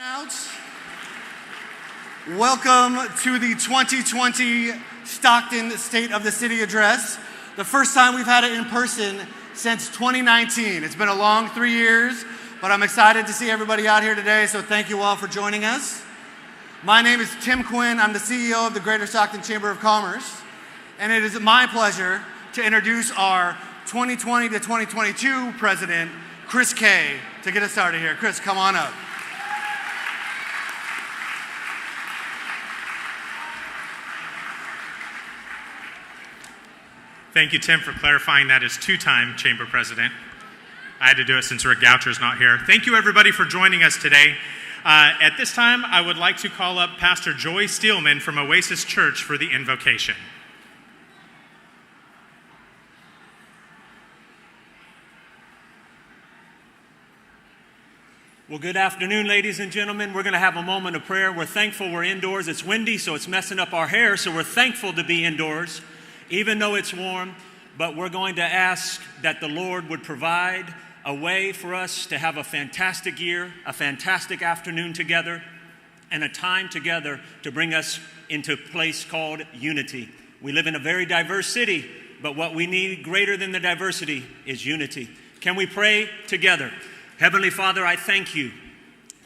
Out. Welcome to the 2020 Stockton State of the City Address. The first time we've had it in person since 2019. It's been a long 3 years, but I'm excited to see everybody out here today, so thank you all for joining us. My name is Tim Quinn. I'm the CEO of the Greater Stockton Chamber of Commerce, and it is my pleasure to introduce our 2020 to 2022 president, Chris Kay, to get us started here. Chris, come on up. Thank you, Tim, for clarifying that as two-time chamber president. I had to do it since Rick Goucher's not here. Thank you, everybody, for joining us today. At this time, I would like to call up Pastor Joy Steelman from Oasis Church for the invocation. Well, good afternoon, ladies and gentlemen. We're going to have a moment of prayer. We're thankful we're indoors. It's windy, so it's messing up our hair, so we're thankful to be indoors, even though it's warm. But we're going to ask that the Lord would provide a way for us to have a fantastic year, a fantastic afternoon together, and a time together to bring us into a place called unity. We live in a very diverse city, but what we need greater than the diversity is unity. Can we pray together? Heavenly Father, I thank you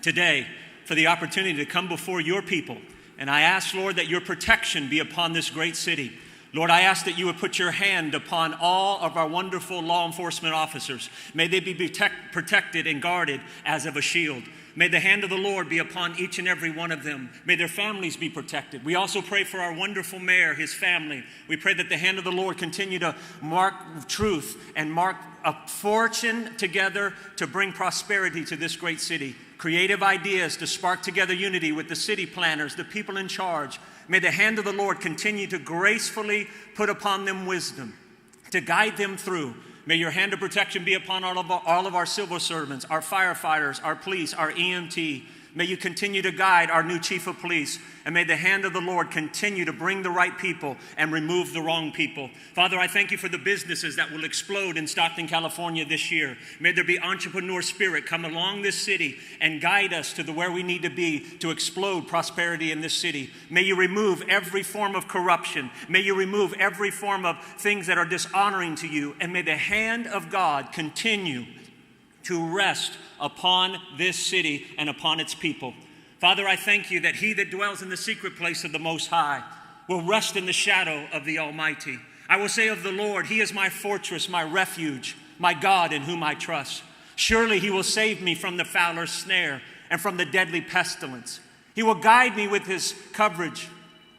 today for the opportunity to come before your people. And I ask, Lord, that your protection be upon this great city. Lord, I ask that you would put your hand upon all of our wonderful law enforcement officers. May they be protected and guarded as of a shield. May the hand of the Lord be upon each and every one of them. May their families be protected. We also pray for our wonderful mayor, his family. We pray that the hand of the Lord continue to mark truth and mark a fortune together to bring prosperity to this great city. Creative ideas to spark together unity with the city planners, the people in charge. May the hand of the Lord continue to gracefully put upon them wisdom, to guide them through. May your hand of protection be upon all of our civil servants, our firefighters, our police, our EMT. May you continue to guide our new chief of police. And may the hand of the Lord continue to bring the right people and remove the wrong people. Father, I thank you for the businesses that will explode in Stockton, California this year. May there be entrepreneur spirit come along this city and guide us to where we need to be to explode prosperity in this city. May you remove every form of corruption. May you remove every form of things that are dishonoring to you. And may the hand of God continue to rest upon this city and upon its people. Father, I thank you that he that dwells in the secret place of the Most High will rest in the shadow of the Almighty. I will say of the Lord, he is my fortress, my refuge, my God in whom I trust. Surely he will save me from the fowler's snare and from the deadly pestilence. He will guide me with his coverage,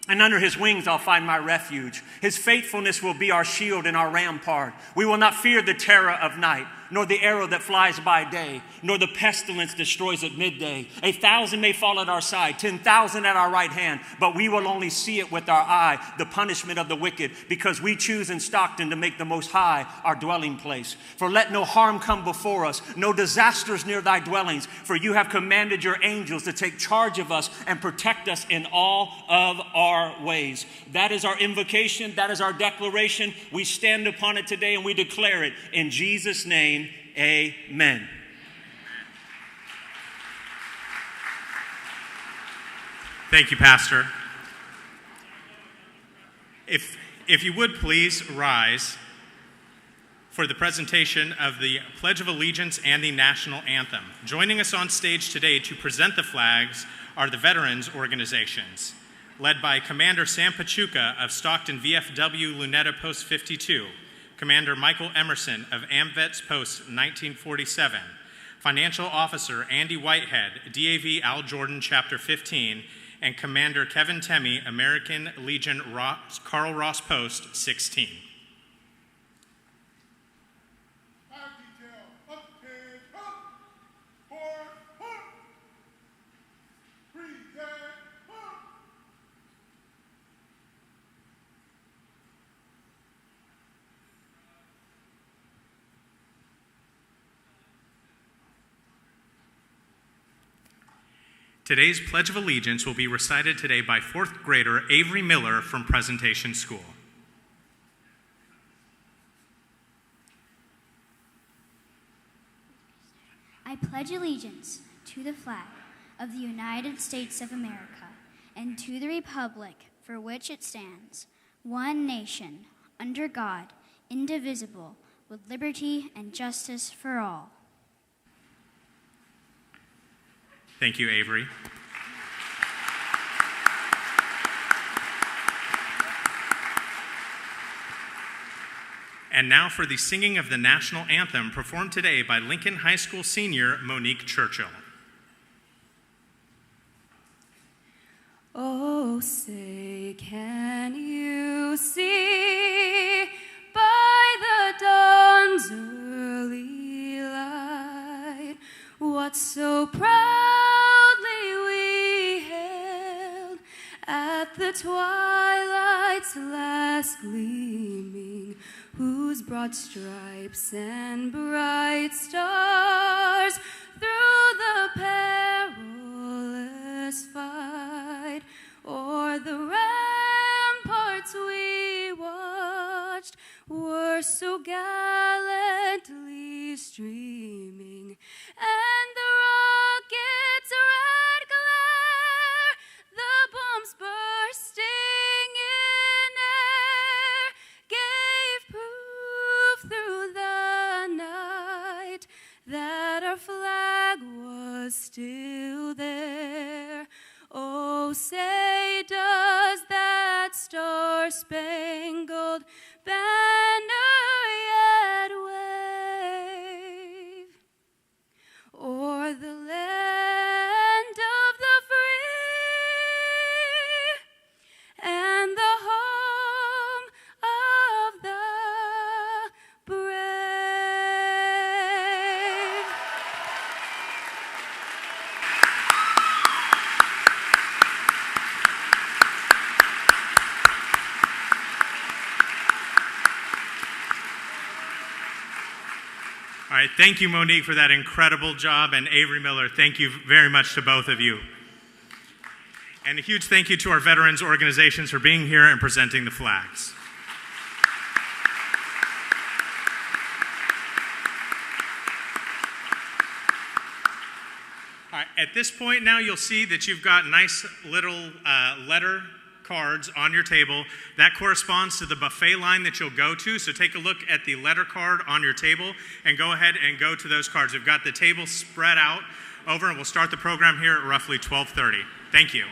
and under his wings I'll find my refuge. His faithfulness will be our shield and our rampart. We will not fear the terror of night, nor the arrow that flies by day, nor the pestilence destroys at midday. 1,000 may fall at our side, 10,000 at our right hand, but we will only see it with our eye, the punishment of the wicked, because we choose in Stockton to make the Most High our dwelling place. For let no harm come before us, no disasters near thy dwellings, for you have commanded your angels to take charge of us and protect us in all of our ways. That is our invocation. That is our declaration. We stand upon it today and we declare it in Jesus' name. Amen. Thank you, Pastor. If you would please rise for the presentation of the Pledge of Allegiance and the National Anthem. Joining us on stage today to present the flags are the veterans organizations, led by Commander Sam Pachuca of Stockton VFW Luneta Post 52, Commander Michael Emerson of AMVETS Post 1947, Financial Officer Andy Whitehead, DAV Al Jordan Chapter 15, and Commander Kevin Temmie, American Legion Carl Ross Post 16. Today's Pledge of Allegiance will be recited today by 4th grader Avery Miller from Presentation School. I pledge allegiance to the flag of the United States of America, and to the republic for which it stands, one nation, under God, indivisible, with liberty and justice for all. Thank you, Avery. And now for the singing of the national anthem performed today by Lincoln High School senior Monique Churchill. Oh, say, can you see by the dawn's early light what so proudly we hailed at the twilight's last gleaming, whose broad stripes and bright stars through the perilous fight o'er the ramparts we watched were so gallantly streaming, and the rocket's red glare, the bombs bursting in air, gave proof through the night that our flag was still there. Oh, say, does that star-spangled banner yet wave o'er the land of the free and the home of the brave? All right, thank you, Monique, for that incredible job, and Avery Miller, thank you very much to both of you. And a huge thank you to our veterans organizations for being here and presenting the flags. All right, at this point now, you'll see that you've got nice little letter cards on your table. That corresponds to the buffet line that you'll go to, so take a look at the letter card on your table and go ahead and go to those cards. We've got the table spread out over, and we'll start the program here at roughly 12:30. Thank you.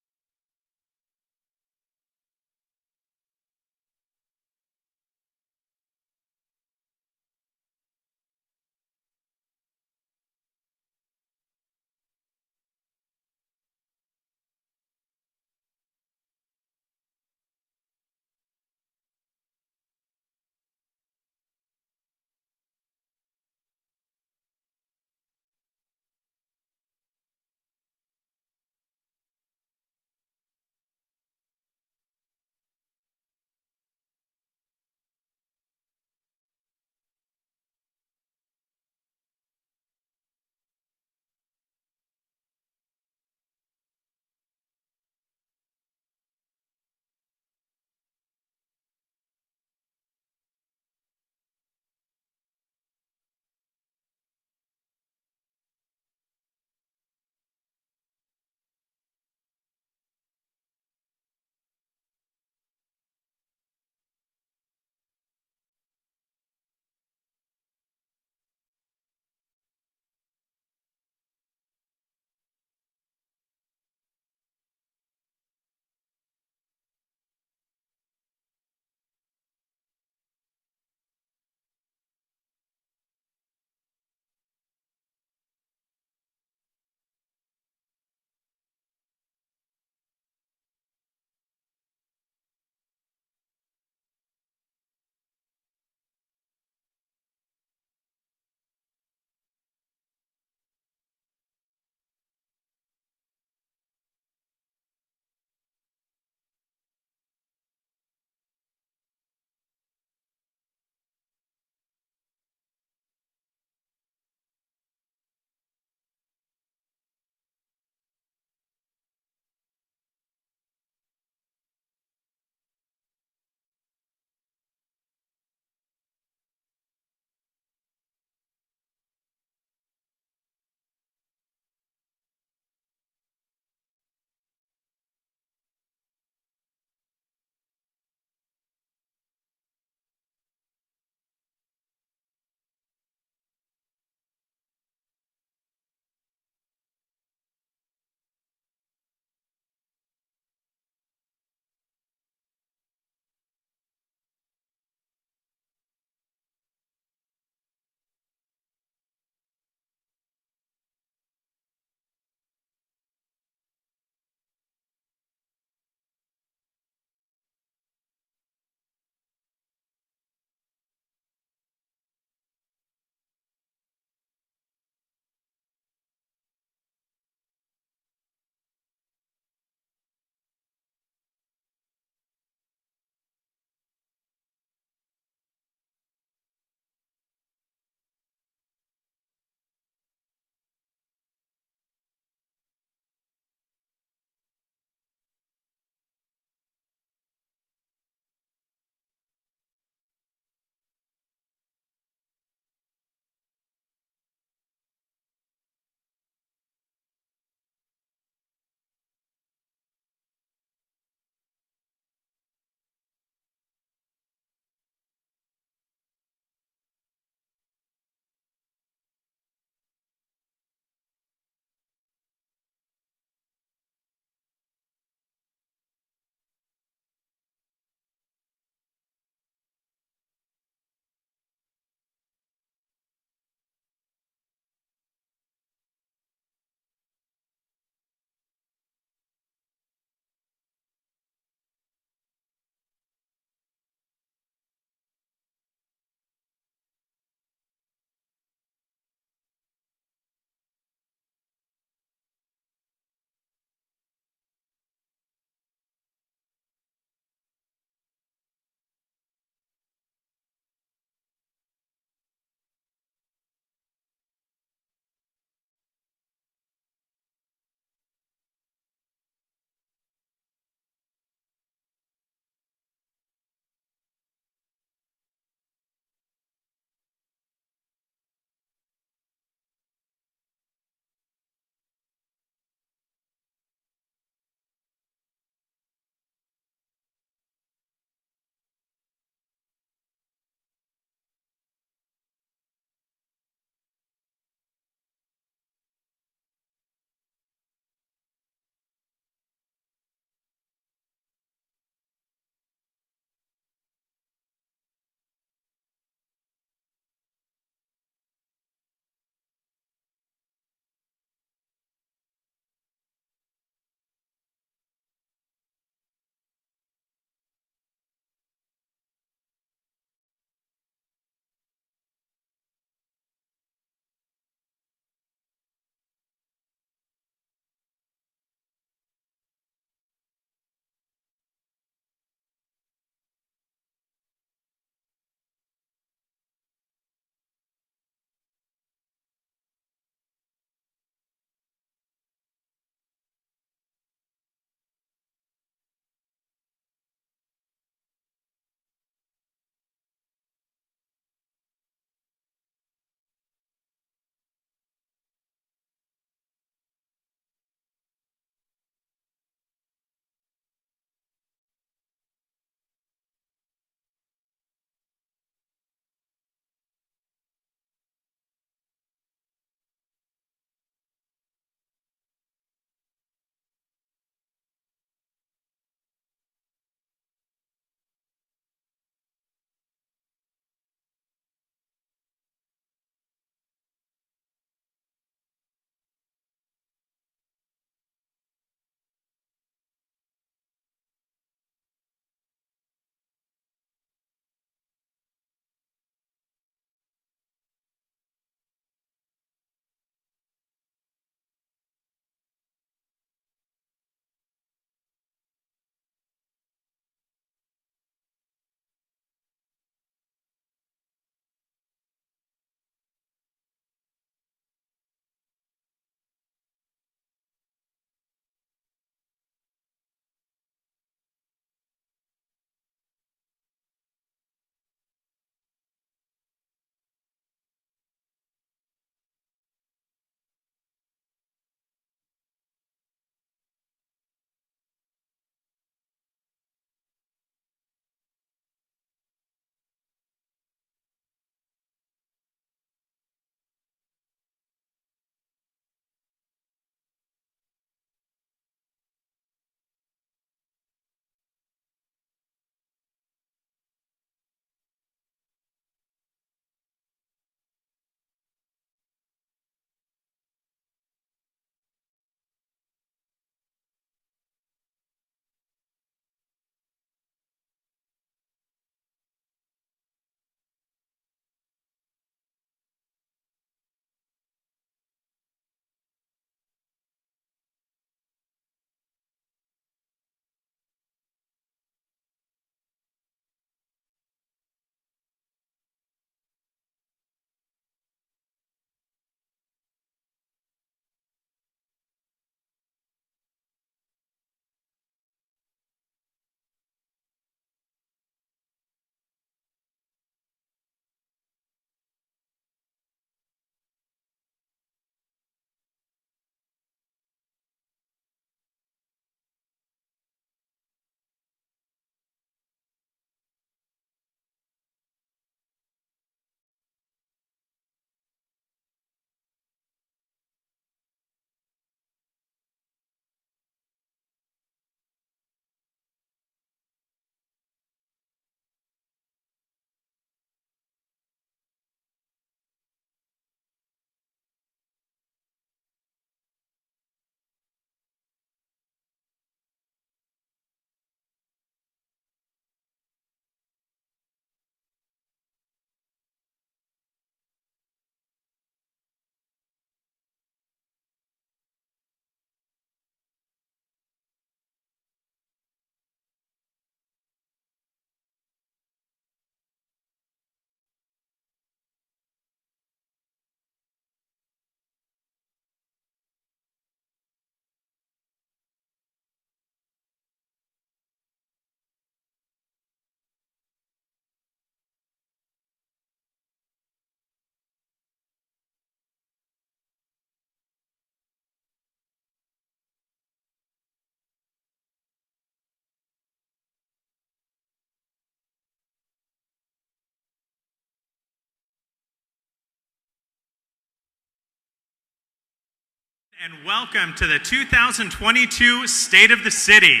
And welcome to the 2022 State of the City.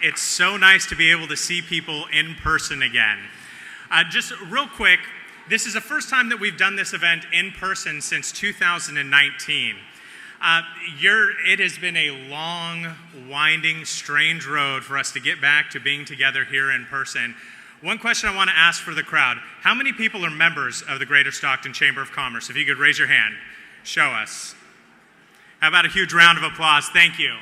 It's so nice to be able to see people in person again. Just real quick, this is the first time that we've done this event in person since 2019. It has been a long, winding, strange road for us to get back to being together here in person. One question I want to ask for the crowd: how many people are members of the Greater Stockton Chamber of Commerce? If you could raise your hand, show us. How about a huge round of applause? Thank you.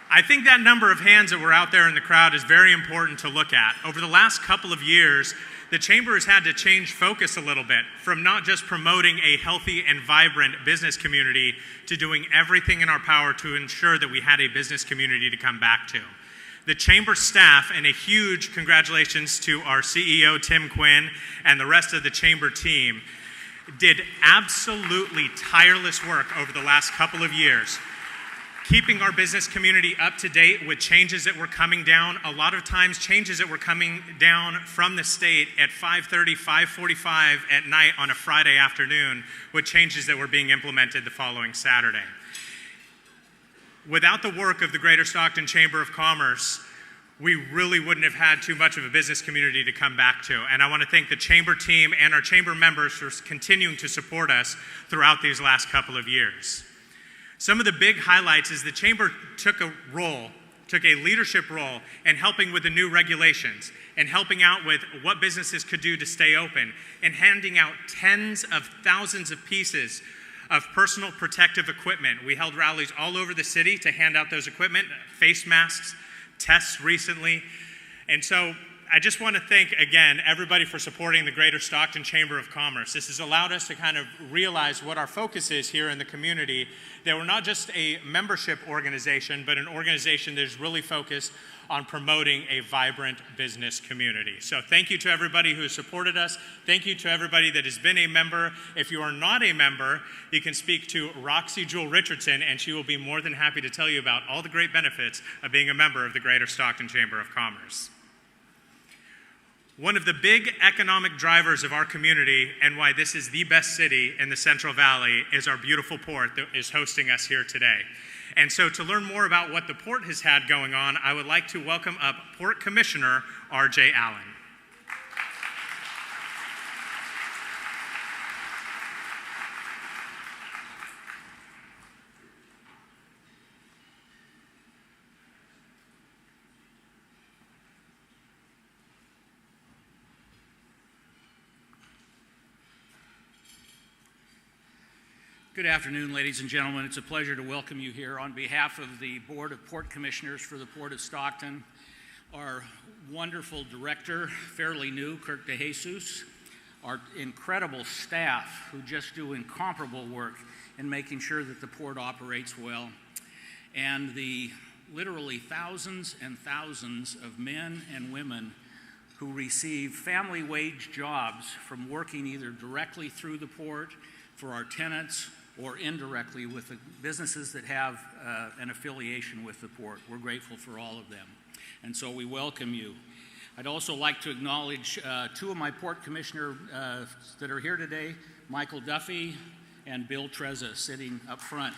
I think that number of hands that were out there in the crowd is very important to look at. Over the last couple of years, the Chamber has had to change focus a little bit from not just promoting a healthy and vibrant business community to doing everything in our power to ensure that we had a business community to come back to. The Chamber staff, and a huge congratulations to our CEO, Tim Quinn, and the rest of the Chamber team, did absolutely tireless work over the last couple of years, keeping our business community up to date with changes that were coming down. A lot of times, changes that were coming down from the state at 5:30, 5:45 at night on a Friday afternoon, with changes that were being implemented the following Saturday. Without the work of the Greater Stockton Chamber of Commerce, we really wouldn't have had too much of a business community to come back to. And I want to thank the Chamber team and our Chamber members for continuing to support us throughout these last couple of years. Some of the big highlights is the Chamber took a leadership role in helping with the new regulations and helping out with what businesses could do to stay open and handing out tens of thousands of pieces of personal protective equipment. We held rallies all over the city to hand out those equipment, face masks, tests recently. And so I just want to thank, again, everybody for supporting the Greater Stockton Chamber of Commerce. This has allowed us to kind of realize what our focus is here in the community, that we're not just a membership organization, but an organization that is really focused on promoting a vibrant business community. So thank you to everybody who has supported us. Thank you to everybody that has been a member. If you are not a member, you can speak to Roxy Jewel Richardson, and she will be more than happy to tell you about all the great benefits of being a member of the Greater Stockton Chamber of Commerce. One of the big economic drivers of our community and why this is the best city in the Central Valley is our beautiful port that is hosting us here today. And so to learn more about what the port has had going on, I would like to welcome up Port Commissioner R.J. Allen. Good afternoon, ladies and gentlemen. It's a pleasure to welcome you here on behalf of the Board of Port Commissioners for the Port of Stockton, our wonderful director, fairly new, Kirk DeJesus, our incredible staff who just do incomparable work in making sure that the port operates well, and the literally thousands and thousands of men and women who receive family wage jobs from working either directly through the port for our tenants or indirectly with the businesses that have an affiliation with the port. We're grateful for all of them. And so we welcome you. I'd also like to acknowledge two of my port commissioners that are here today, Michael Duffy and Bill Trezza, sitting up front.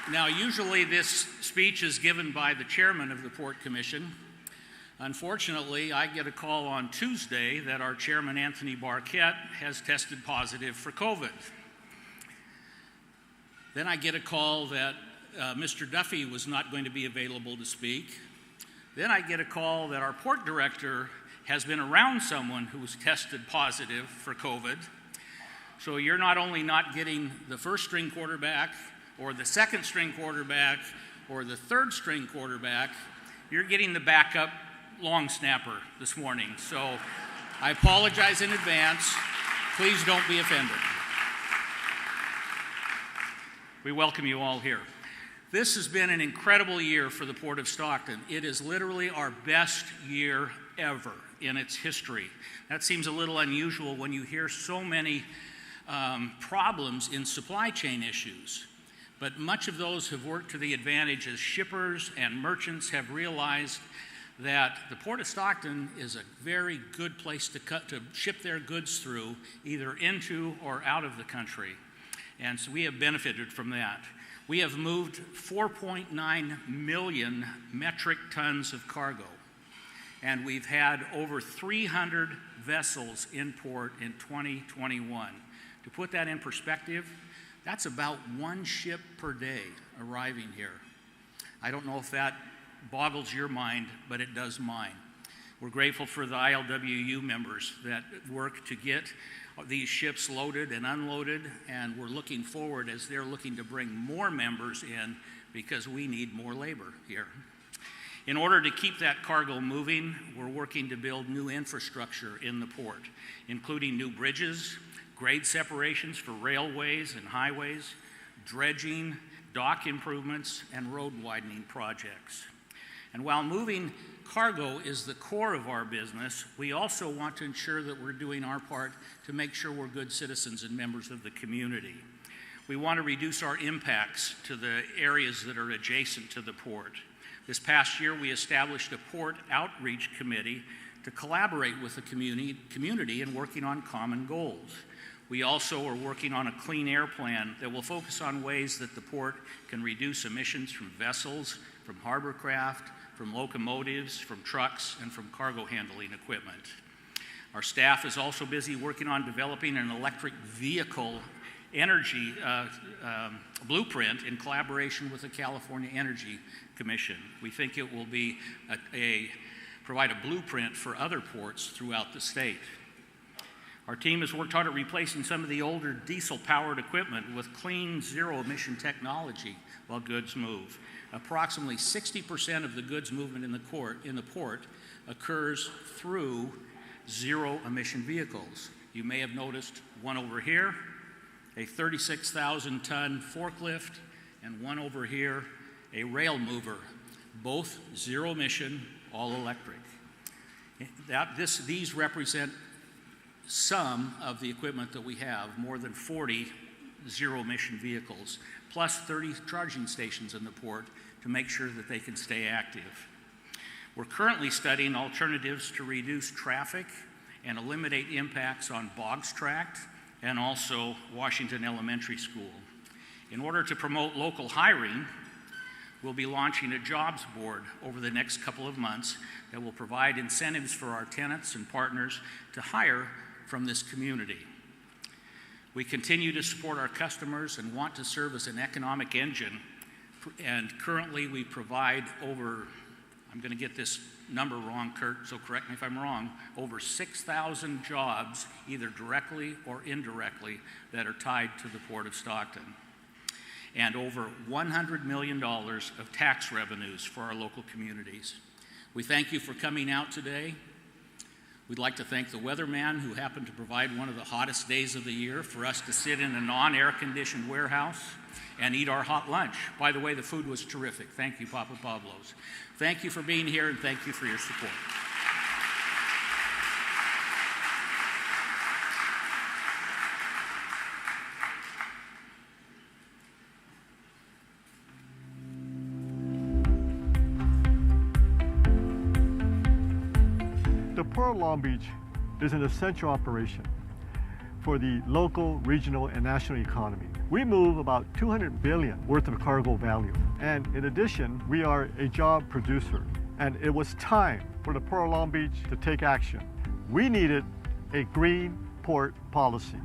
Now, usually this speech is given by the chairman of the Port Commission. Unfortunately, I get a call on Tuesday that our chairman, Anthony Barquette, has tested positive for COVID. Then I get a call that Mr. Duffy was not going to be available to speak. Then I get a call that our port director has been around someone who was tested positive for COVID. So you're not only not getting the first string quarterback or the second string quarterback or the third string quarterback, you're getting the backup long snapper this morning. So I apologize in advance. Please don't be offended. We welcome you all here. This has been an incredible year for the Port of Stockton. It is literally our best year ever in its history. That seems a little unusual when you hear so many problems in supply chain issues. but much of those have worked to the advantage as shippers and merchants have realized that the Port of Stockton is a very good place to ship their goods through, either into or out of the country. And so we have benefited from that. We have moved 4.9 million metric tons of cargo, and we've had over 300 vessels in port in 2021. To put that in perspective, that's about one ship per day arriving here. I don't know if that boggles your mind, but it does mine. We're grateful for the ILWU members that work to get these ships loaded and unloaded, and we're looking forward as they're looking to bring more members in because we need more labor here. In order to keep that cargo moving, we're working to build new infrastructure in the port, including new bridges, grade separations for railways and highways, dredging, dock improvements, and road widening projects. And while moving cargo is the core of our business, we also want to ensure that we're doing our part to make sure we're good citizens and members of the community. We want to reduce our impacts to the areas that are adjacent to the port. This past year, we established a port outreach committee to collaborate with the community in working on common goals. We also are working on a clean air plan that will focus on ways that the port can reduce emissions from vessels, from harbor craft, from locomotives, from trucks, and from cargo handling equipment. Our staff is also busy working on developing an electric vehicle energy blueprint in collaboration with the California Energy Commission. We think it will be provide a blueprint for other ports throughout the state. Our team has worked hard at replacing some of the older diesel-powered equipment with clean, zero-emission technology while goods move. Approximately 60% of the goods movement in the port occurs through zero-emission vehicles. You may have noticed one over here, a 36,000-ton forklift, and one over here, a rail mover, both zero-emission, all electric. These represent some of the equipment that we have, more than 40 zero-emission vehicles, plus 30 charging stations in the port to make sure that they can stay active. We're currently studying alternatives to reduce traffic and eliminate impacts on Boggs Tract and also Washington Elementary School. In order to promote local hiring, we'll be launching a jobs board over the next couple of months that will provide incentives for our tenants and partners to hire from this community. We continue to support our customers and want to serve as an economic engine, and currently we provide over, I'm going to get this number wrong, Kurt, so correct me if I'm wrong, over 6,000 jobs, either directly or indirectly, that are tied to the Port of Stockton, and over $100 million of tax revenues for our local communities. We thank you for coming out today. We'd like to thank the weatherman who happened to provide one of the hottest days of the year for us to sit in a non-air conditioned warehouse and eat our hot lunch. By the way, the food was terrific. Thank you, Papa Pablo's. Thank you for being here, and thank you for your support. The Port of Long Beach is an essential operation for the local, regional, and national economy. We move about $200 billion worth of cargo value. And in addition, we are a job producer. And it was time for the Port of Long Beach to take action. We needed a green port policy.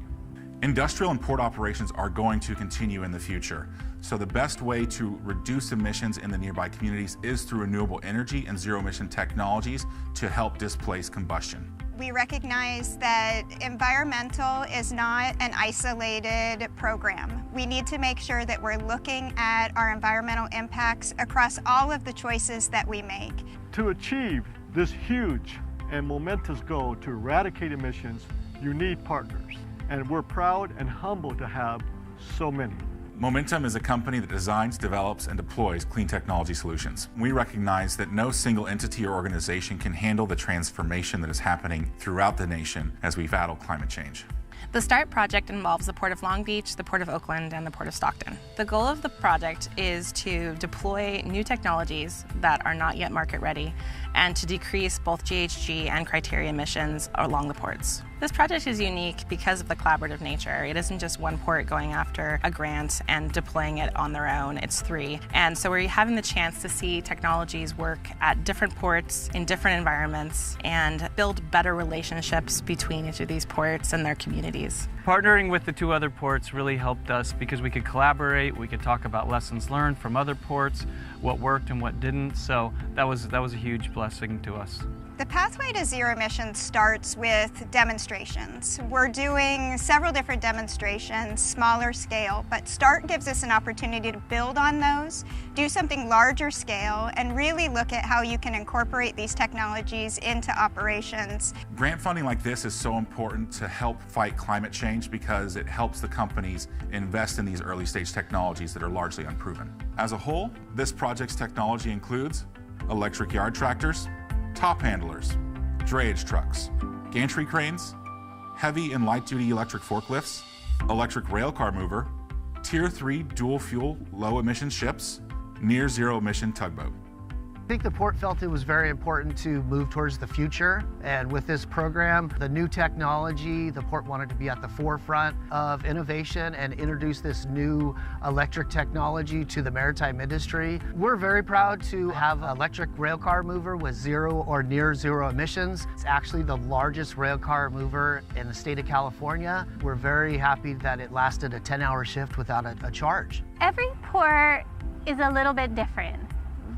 Industrial and port operations are going to continue in the future. So the best way to reduce emissions in the nearby communities is through renewable energy and zero-emission technologies to help displace combustion. We recognize that environmental is not an isolated program. We need to make sure that we're looking at our environmental impacts across all of the choices that we make. To achieve this huge and momentous goal to eradicate emissions, you need partners. And we're proud and humbled to have so many. Momentum is a company that designs, develops, and deploys clean technology solutions. We recognize that no single entity or organization can handle the transformation that is happening throughout the nation as we battle climate change. The START project involves the Port of Long Beach, the Port of Oakland, and the Port of Stockton. The goal of the project is to deploy new technologies that are not yet market ready and to decrease both GHG and criteria emissions along the ports. This project is unique because of the collaborative nature. It isn't just one port going after a grant and deploying it on their own, it's 3. And so we're having the chance to see technologies work at different ports in different environments and build better relationships between each of these ports and their communities. Partnering with the 2 other ports really helped us because we could collaborate, we could talk about lessons learned from other ports, what worked and what didn't, so that was a huge blessing to us. The pathway to zero emissions starts with demonstrations. We're doing several different demonstrations, smaller scale, but START gives us an opportunity to build on those, do something larger scale, and really look at how you can incorporate these technologies into operations. Grant funding like this is so important to help fight climate change because it helps the companies invest in these early stage technologies that are largely unproven. As a whole, this project's technology includes electric yard tractors, top handlers, drayage trucks, gantry cranes, heavy and light duty electric forklifts, electric rail car mover, Tier 3 dual fuel low emission ships, near zero emission tugboat. I think the port felt it was very important to move towards the future, and with this program, the new technology, the port wanted to be at the forefront of innovation and introduce this new electric technology to the maritime industry. We're very proud to have an electric rail car mover with zero or near zero emissions. It's actually the largest rail car mover in the state of California. We're very happy that it lasted a 10-hour shift without a charge. Every port is a little bit different.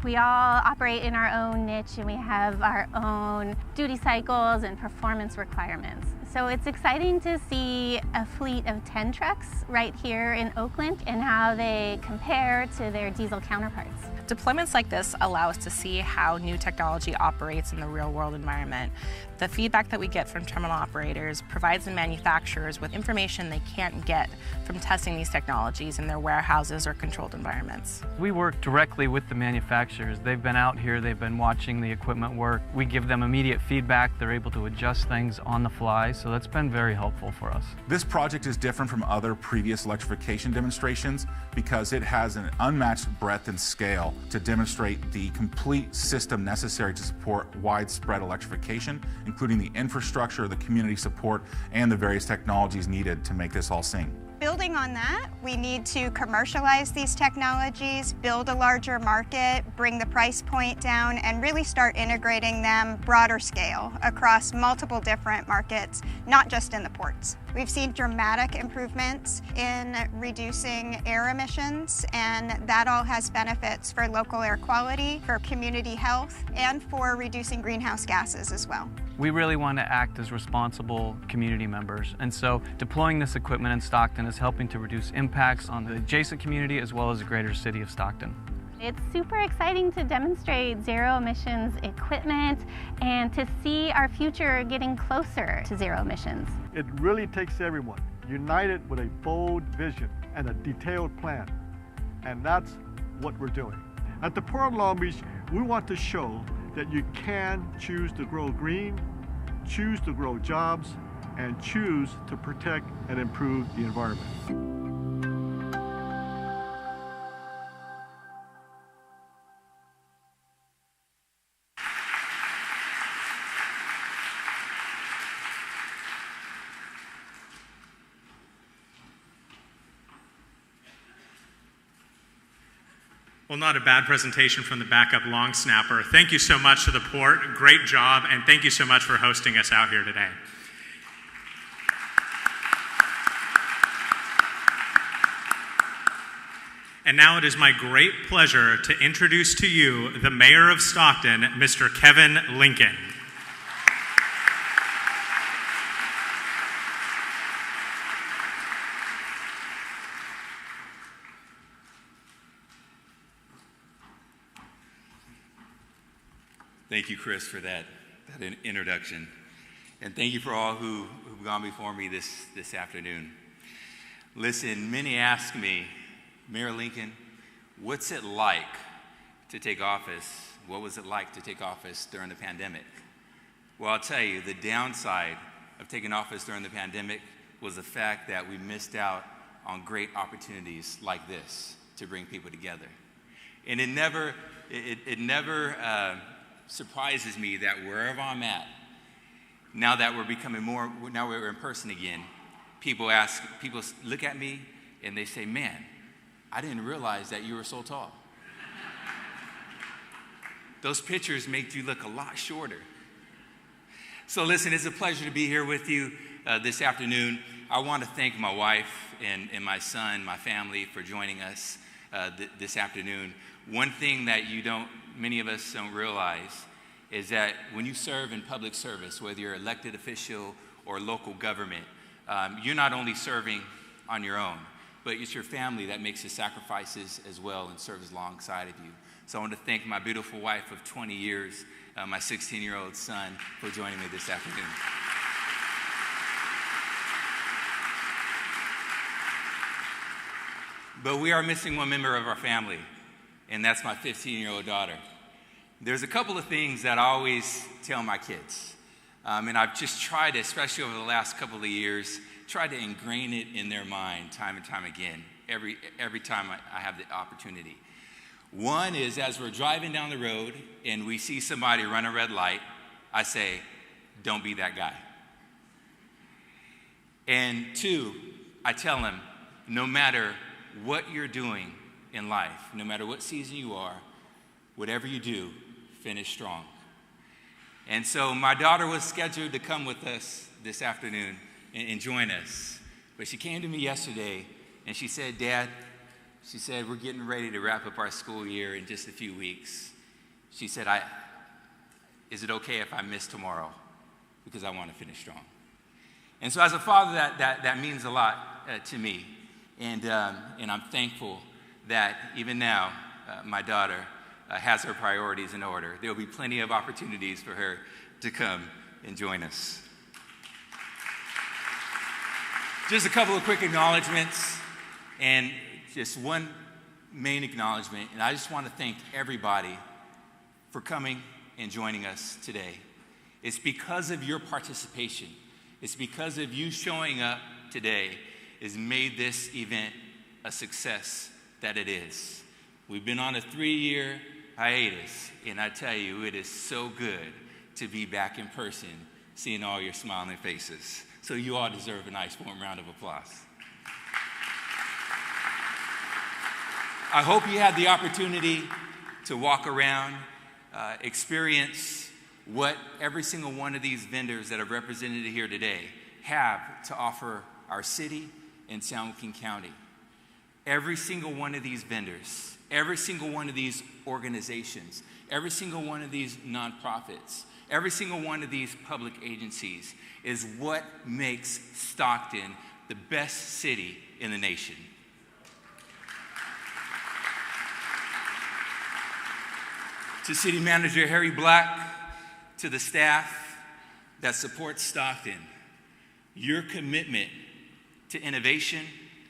We all operate in our own niche and we have our own duty cycles and performance requirements. So it's exciting to see a fleet of 10 trucks right here in Oakland and how they compare to their diesel counterparts. Deployments like this allow us to see how new technology operates in the real-world environment. The feedback that we get from terminal operators provides the manufacturers with information they can't get from testing these technologies in their warehouses or controlled environments. We work directly with the manufacturers. They've been out here, they've been watching the equipment work. We give them immediate feedback, they're able to adjust things on the fly, so that's been very helpful for us. This project is different from other previous electrification demonstrations because it has an unmatched breadth and scale to demonstrate the complete system necessary to support widespread electrification, including the infrastructure, the community support, and the various technologies needed to make this all sing. Building on that, we need to commercialize these technologies, build a larger market, bring the price point down, and really start integrating them broader scale across multiple different markets, not just in the ports. We've seen dramatic improvements in reducing air emissions, and that all has benefits for local air quality, for community health, and for reducing greenhouse gases as well. We really want to act as responsible community members, and so deploying this equipment in Stockton is helping to reduce impacts on the adjacent community as well as the greater city of Stockton. It's super exciting to demonstrate zero emissions equipment and to see our future getting closer to zero emissions. It really takes everyone united with a bold vision and a detailed plan, and that's what we're doing. At the Port of Long Beach, we want to show that you can choose to grow green, choose to grow jobs, and choose to protect and improve the environment. Well, not a bad presentation from the backup long snapper. Thank you so much to the port. Great job, and thank you so much for hosting us out here today. And now it is my great pleasure to introduce to you the Mayor of Stockton, Mr. Kevin Lincoln. Thank you, Chris, for that introduction. And thank you for all who've gone before me this afternoon. Listen, many ask me, Mayor Lincoln, what's it like to take office? What was it like to take office during the pandemic? Well, I'll tell you, the downside of taking office during the pandemic was the fact that we missed out on great opportunities like this to bring people together. And it never surprises me that wherever I'm at, now that now we're in person again, people look at me and they say, man, I didn't realize that you were so tall. Those pictures make you look a lot shorter. So listen, it's a pleasure to be here with you this afternoon. I want to thank my wife and my son, my family, for joining us this afternoon. One thing that many of us don't realize is that when you serve in public service, whether you're elected official or local government, you're not only serving on your own, but it's your family that makes the sacrifices as well and serves alongside of you. So I want to thank my beautiful wife of 20 years, my 16-year-old son, for joining me this afternoon. But we are missing one member of our family, and that's my 15-year-old daughter. There's a couple of things that I always tell my kids, and I've just tried, especially over the last couple of years, tried to ingrain it in their mind time and time again, every time I have the opportunity. One is, as we're driving down the road and we see somebody run a red light, I say, don't be that guy. And two, I tell them, no matter what you're doing in life, no matter what season you are, whatever you do, finish strong. And so my daughter was scheduled to come with us this afternoon and join us. But she came to me yesterday and she said, Dad, she said, we're getting ready to wrap up our school year in just a few weeks. She said, is it okay if I miss tomorrow? Because I want to finish strong. And so as a father, that means a lot to me. And I'm thankful that even now, my daughter has her priorities in order. There will be plenty of opportunities for her to come and join us. Just a couple of quick acknowledgments, and just one main acknowledgement, and I just want to thank everybody for coming and joining us today. It's because of your participation, it's because of you showing up today has made this event a success that it is. We've been on a 3-year hiatus, and I tell you, it is so good to be back in person, seeing all your smiling faces. So you all deserve a nice warm round of applause. I hope you had the opportunity to walk around, experience what every single one of these vendors that are represented here today have to offer our city and San Joaquin County. Every single one of these vendors, every single one of these organizations, every single one of these nonprofits, every single one of these public agencies is what makes Stockton the best city in the nation. To City Manager Harry Black, to the staff that supports Stockton, your commitment to innovation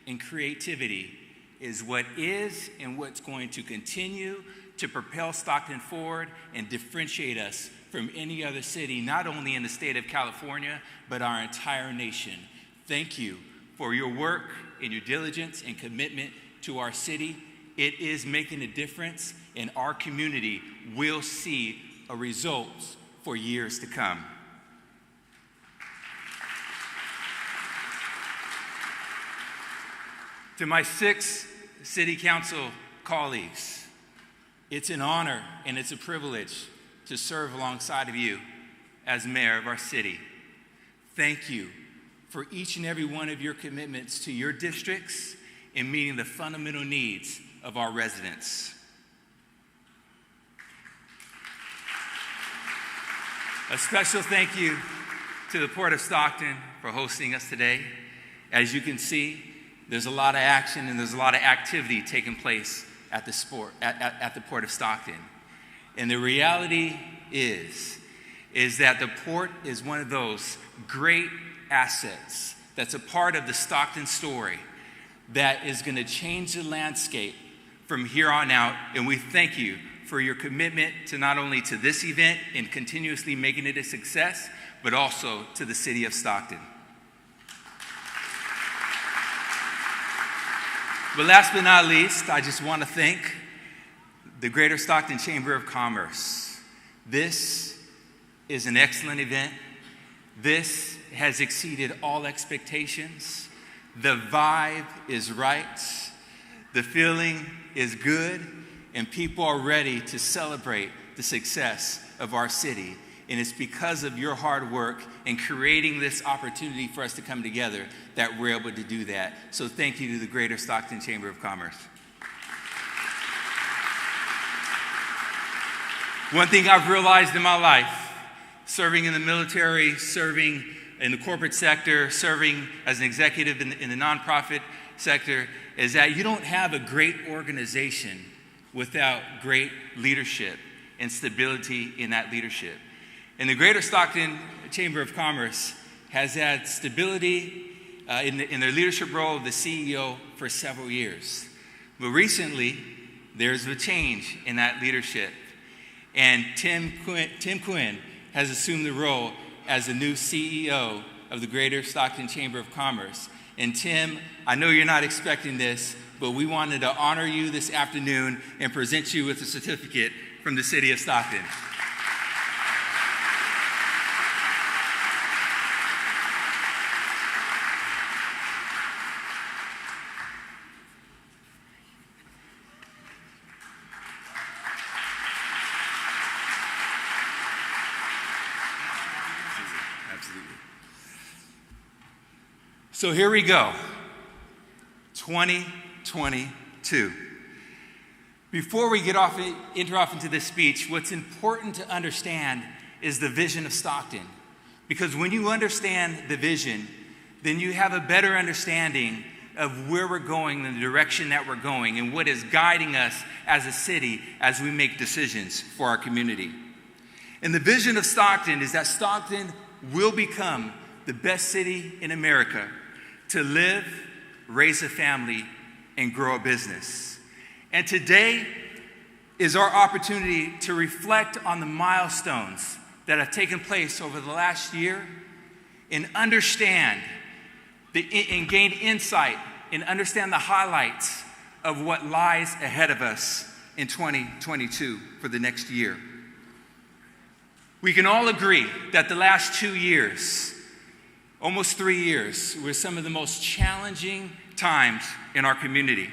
and creativity is what is and what's going to continue to propel Stockton forward and differentiate us from any other city, not only in the state of California, but our entire nation. Thank you for your work and your diligence and commitment to our city. It is making a difference, and our community will see a result for years to come. To my 6 city council colleagues, it's an honor and it's a privilege to serve alongside of you as mayor of our city. Thank you for each and every one of your commitments to your districts and meeting the fundamental needs of our residents. A special thank you to the Port of Stockton for hosting us today. As you can see, there's a lot of action and there's a lot of activity taking place at the Port of Stockton. And the reality is that the port is one of those great assets that's a part of the Stockton story that is going to change the landscape from here on out. And we thank you for your commitment to not only to this event and continuously making it a success, but also to the city of Stockton. But last but not least, I just want to thank the Greater Stockton Chamber of Commerce. This is an excellent event. This has exceeded all expectations. The vibe is right. The feeling is good. And people are ready to celebrate the success of our city. And it's because of your hard work in creating this opportunity for us to come together that we're able to do that. So thank you to the Greater Stockton Chamber of Commerce. One thing I've realized in my life, serving in the military, serving in the corporate sector, serving as an executive in the nonprofit sector, is that you don't have a great organization without great leadership and stability in that leadership. And the Greater Stockton Chamber of Commerce has had stability in their leadership role of the CEO for several years. But recently, there's a change in that leadership. And Tim Quinn has assumed the role as the new CEO of the Greater Stockton Chamber of Commerce. And Tim, I know you're not expecting this, but we wanted to honor you this afternoon and present you with a certificate from the city of Stockton. So here we go, 2022. Before we enter off into this speech, what's important to understand is the vision of Stockton. Because when you understand the vision, then you have a better understanding of where we're going and the direction that we're going and what is guiding us as a city as we make decisions for our community. And the vision of Stockton is that Stockton will become the best city in America to live, raise a family, and grow a business. And today is our opportunity to reflect on the milestones that have taken place over the last year and understand and gain insight and understand the highlights of what lies ahead of us in 2022 for the next year. We can all agree that the last 2 years, almost 3 years, were some of the most challenging times in our community.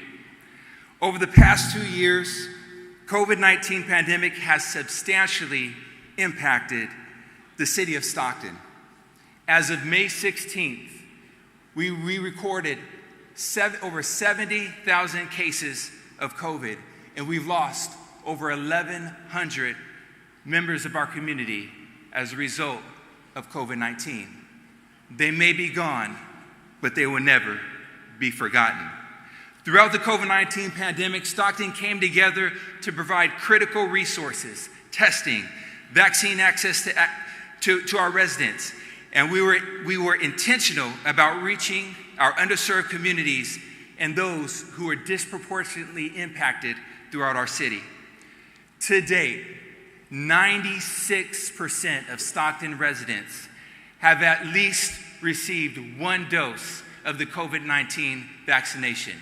Over the past 2 years, COVID-19 pandemic has substantially impacted the city of Stockton. As of May 16th, we recorded over 70,000 cases of COVID, and we've lost over 1,100 members of our community as a result of COVID-19. They may be gone, but they will never be forgotten. Throughout the COVID-19 pandemic, Stockton came together to provide critical resources, testing, vaccine access to our residents. And we were intentional about reaching our underserved communities and those who are disproportionately impacted throughout our city. To date, 96% of Stockton residents have at least received 1 dose of the COVID-19 vaccination.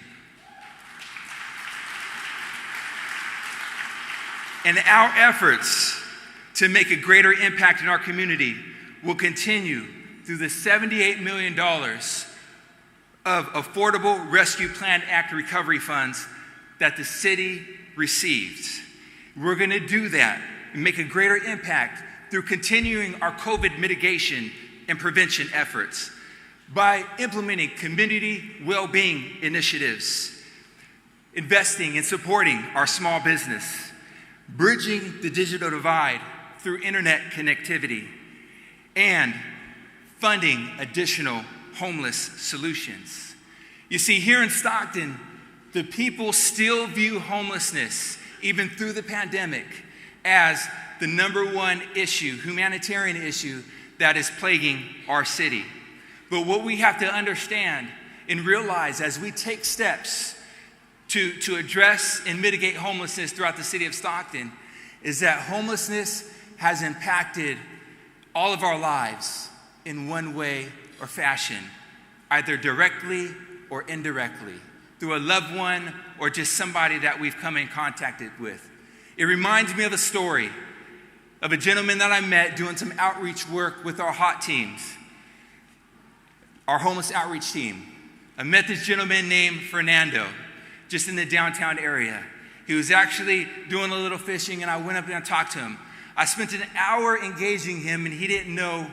And our efforts to make a greater impact in our community will continue through the $78 million of Affordable Rescue Plan Act recovery funds that the city received. We're going to do that and make a greater impact through continuing our COVID mitigation and prevention efforts by implementing community well-being initiatives, investing and supporting our small business, bridging the digital divide through internet connectivity, and funding additional homeless solutions. You see, here in Stockton, the people still view homelessness, even through the pandemic, as the #1 issue, humanitarian issue, that is plaguing our city. But what we have to understand and realize as we take steps to address and mitigate homelessness throughout the city of Stockton is that homelessness has impacted all of our lives in one way or fashion, either directly or indirectly. through a loved one, or just somebody that we've come in contact with. It reminds me of a story of a gentleman that I met doing some outreach work with our HOT teams, our homeless outreach team. I met this gentleman named Fernando, just in the downtown area. He was actually doing a little fishing, and I went up and I talked to him. I spent an hour engaging him, and he didn't know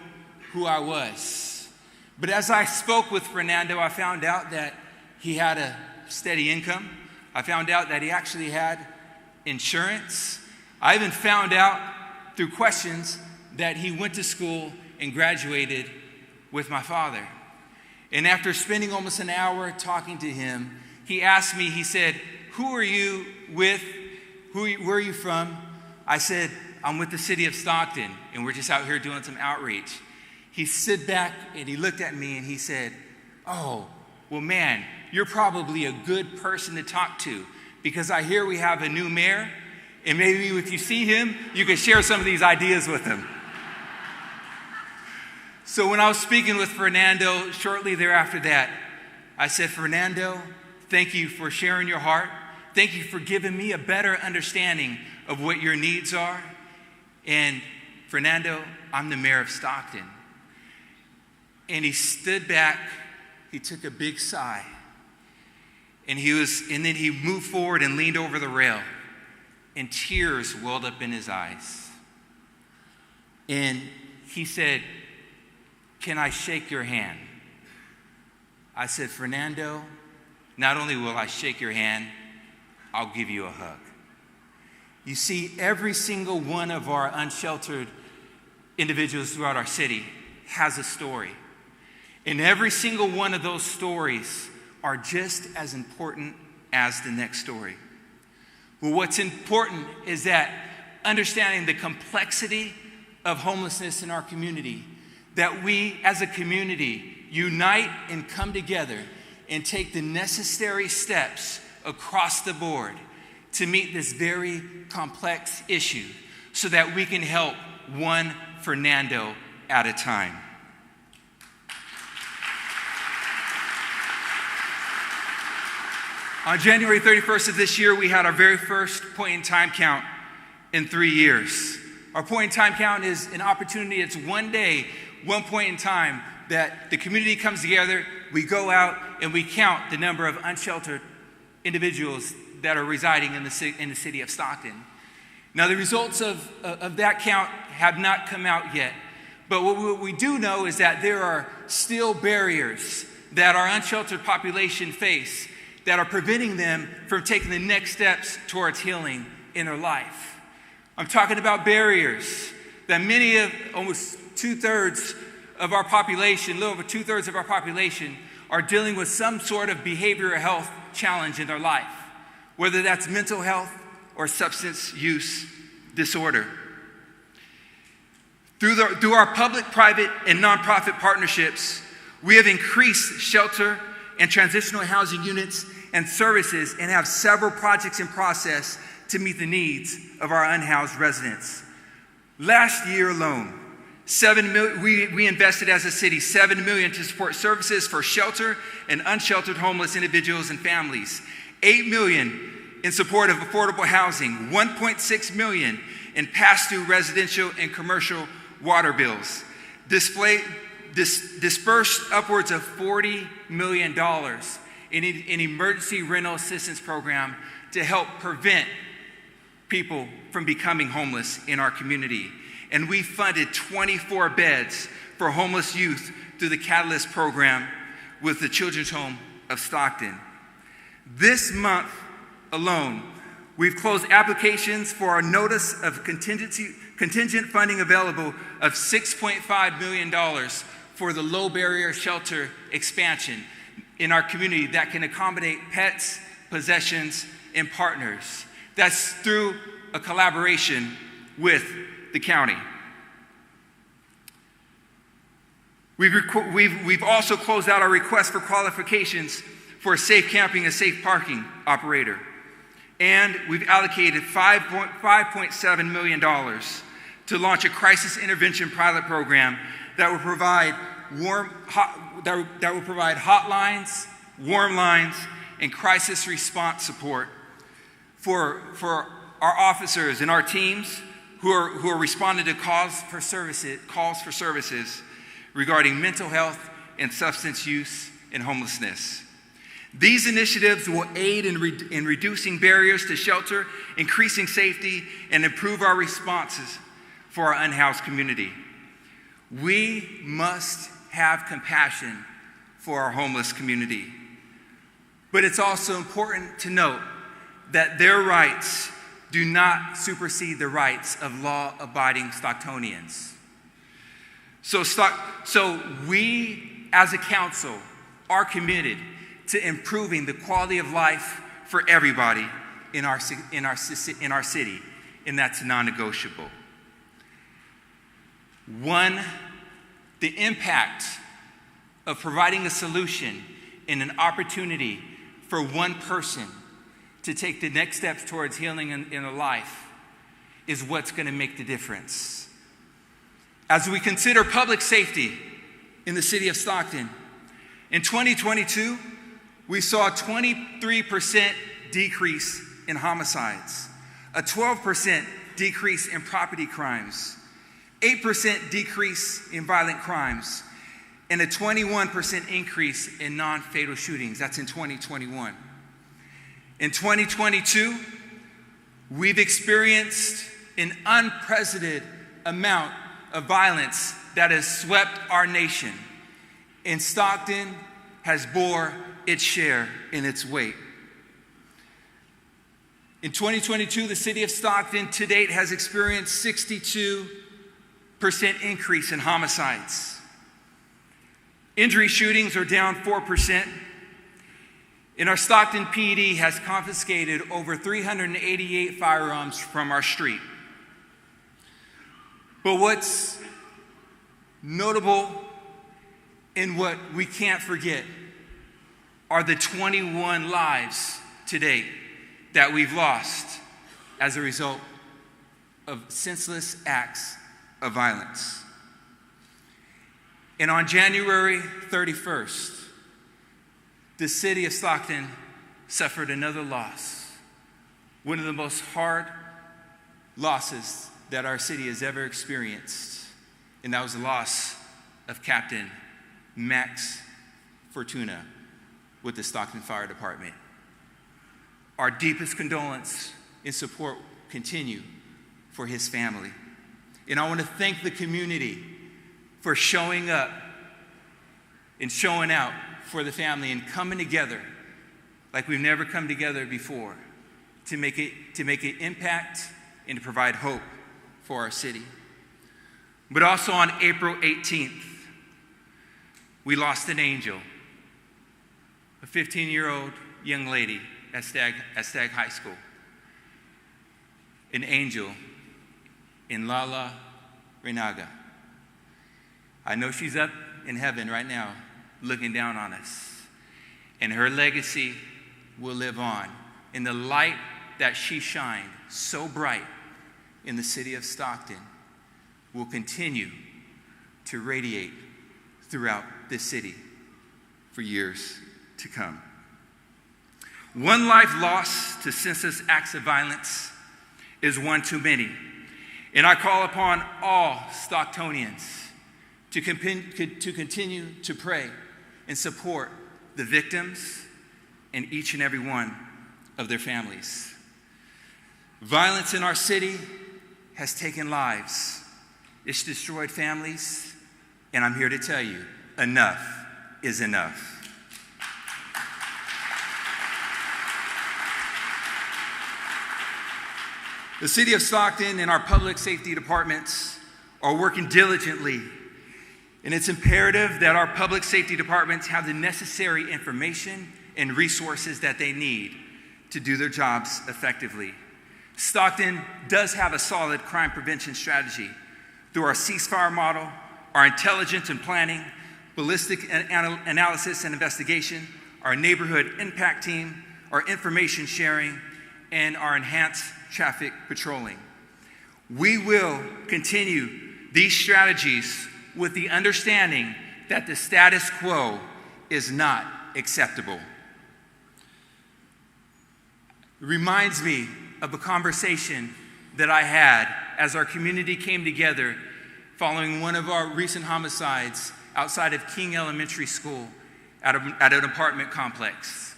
who I was. But as I spoke with Fernando, I found out that he had a steady income. I found out that he actually had insurance. I even found out through questions that he went to school and graduated with my father. And after spending almost an hour talking to him, he asked me, he said, "Who are you with? Where are you from?" I said, "I'm with the city of Stockton, and we're just out here doing some outreach." He stood back and he looked at me and he said, "Oh, well, man, you're probably a good person to talk to, because I hear we have a new mayor, and maybe if you see him, you can share some of these ideas with him." So when I was speaking with Fernando shortly thereafter that, I said, "Fernando, thank you for sharing your heart. Thank you for giving me a better understanding of what your needs are. And Fernando, I'm the mayor of Stockton." And he stood back, he took a big sigh, and then he moved forward and leaned over the rail, and tears welled up in his eyes. And he said, "Can I shake your hand?" I said, "Fernando, not only will I shake your hand, I'll give you a hug." You see, every single one of our unsheltered individuals throughout our city has a story. And every single one of those stories are just as important as the next story. Well, what's important is that understanding the complexity of homelessness in our community, that we as a community unite and come together and take the necessary steps across the board to meet this very complex issue so that we can help one Fernando at a time. On January 31st of this year, we had our very first point in time count in 3 years. Our point in time count is an opportunity. It's one day, one point in time that the community comes together, we go out and we count the number of unsheltered individuals that are residing in the city of Stockton. Now, the results of that count have not come out yet, but what we do know is that there are still barriers that our unsheltered population face that are preventing them from taking the next steps towards healing in their life. I'm talking about barriers that almost 2/3 of our population, a little over 2/3 of our population, are dealing with some sort of behavioral health challenge in their life, whether that's mental health or substance use disorder. Through our public, private, and nonprofit partnerships, we have increased shelter and transitional housing units and services and have several projects in process to meet the needs of our unhoused residents. Last year alone, we invested as a city $7 million to support services for shelter and unsheltered homeless individuals and families, $8 million in support of affordable housing, $1.6 million in pass-through residential and commercial water bills, dispersed upwards of $40 million in an emergency rental assistance program to help prevent people from becoming homeless in our community. And we funded 24 beds for homeless youth through the Catalyst program with the Children's Home of Stockton. This month alone, we've closed applications for our notice of contingent funding available of $6.5 million for the low barrier shelter expansion in our community that can accommodate pets, possessions, and partners. That's through a collaboration with the county. We've also closed out our request for qualifications for a safe camping and safe parking operator. And we've allocated $5.7 million to launch a crisis intervention pilot program that will provide hotlines, warm lines, and crisis response support for our officers and our teams who are responding to calls for services regarding mental health and substance use and homelessness. These initiatives will aid in reducing barriers to shelter, increasing safety, and improve our responses for our unhoused community. We must have compassion for our homeless community. But it's also important to note that their rights do not supersede the rights of law-abiding Stocktonians. So we, as a council, are committed to improving the quality of life for everybody in our city, and that's non-negotiable. One, the impact of providing a solution and an opportunity for one person to take the next steps towards healing in a life is what's going to make the difference. As we consider public safety in the city of Stockton, in 2022, we saw a 23% decrease in homicides, a 12% decrease in property crimes, 8% decrease in violent crimes, and a 21% increase in non-fatal shootings. That's in 2021. In 2022, we've experienced an unprecedented amount of violence that has swept our nation, and Stockton has bore its share in its weight. In 2022, the city of Stockton to date has experienced 62% increase in homicides. Injury shootings are down 4%. And our Stockton PD has confiscated over 388 firearms from our street. But what's notable and what we can't forget are the 21 lives to date that we've lost as a result of senseless acts of violence. And on January 31st, the city of Stockton suffered another loss, one of the most hard losses that our city has ever experienced, and that was the loss of Captain Max Fortuna with the Stockton Fire Department. Our deepest condolence and support continue for his family. And I want to thank the community for showing up and showing out for the family and coming together like we've never come together before to make an impact and to provide hope for our city. But also on April 18th, we lost an angel, a 15-year-old young lady at Stagg High School. An angel in Lala Renaga. I know she's up in heaven right now looking down on us. And her legacy will live on. In the light that she shined so bright in the city of Stockton will continue to radiate throughout this city for years to come. One life lost to senseless acts of violence is one too many. And I call upon all Stocktonians to continue to pray and support the victims and each and every one of their families. Violence in our city has taken lives. It's destroyed families, and I'm here to tell you, enough is enough. The city of Stockton and our public safety departments are working diligently, and it's imperative that our public safety departments have the necessary information and resources that they need to do their jobs effectively. Stockton does have a solid crime prevention strategy through our ceasefire model, our intelligence and planning, ballistic analysis and investigation, our neighborhood impact team, our information sharing, and our enhanced traffic patrolling. We will continue these strategies with the understanding that the status quo is not acceptable. reminds me of a conversation that I had as our community came together following one of our recent homicides outside of King Elementary School at an apartment complex.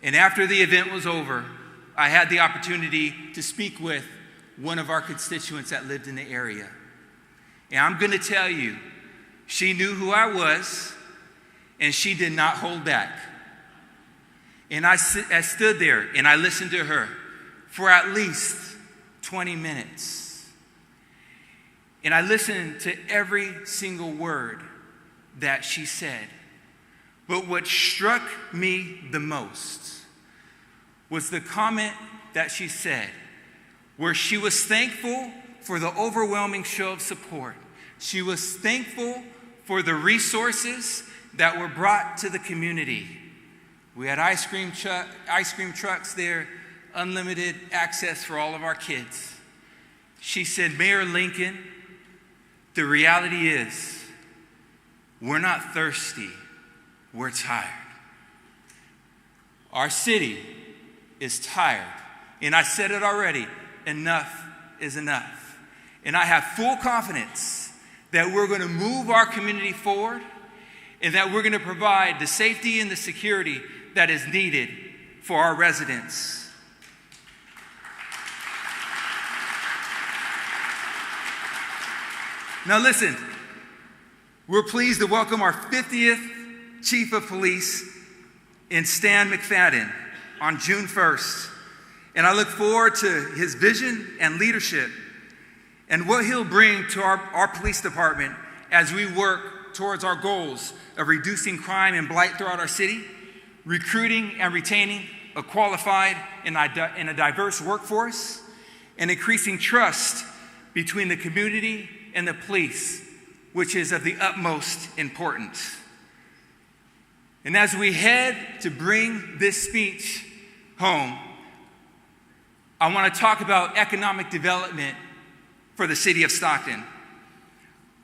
And after the event was over, I had the opportunity to speak with one of our constituents that lived in the area. And I'm going to tell you, she knew who I was, and she did not hold back. And I stood there and I listened to her for at least 20 minutes. And I listened to every single word that she said. But what struck me the most was the comment that she said, where she was thankful for the overwhelming show of support. She was thankful for the resources that were brought to the community. We had ice cream trucks there, unlimited access for all of our kids. She said, Mayor Lincoln, the reality is, we're not thirsty, we're tired. Our city is tired. And I said it already, enough is enough. And I have full confidence that we're going to move our community forward and that we're going to provide the safety and the security that is needed for our residents. Now listen, we're pleased to welcome our 50th Chief of Police in Stan McFadden on June 1st. And I look forward to his vision and leadership and what he'll bring to our police department as we work towards our goals of reducing crime and blight throughout our city, recruiting and retaining a qualified and a diverse workforce, and increasing trust between the community and the police, which is of the utmost importance. And as we head to bring this speech home, I want to talk about economic development for the city of Stockton.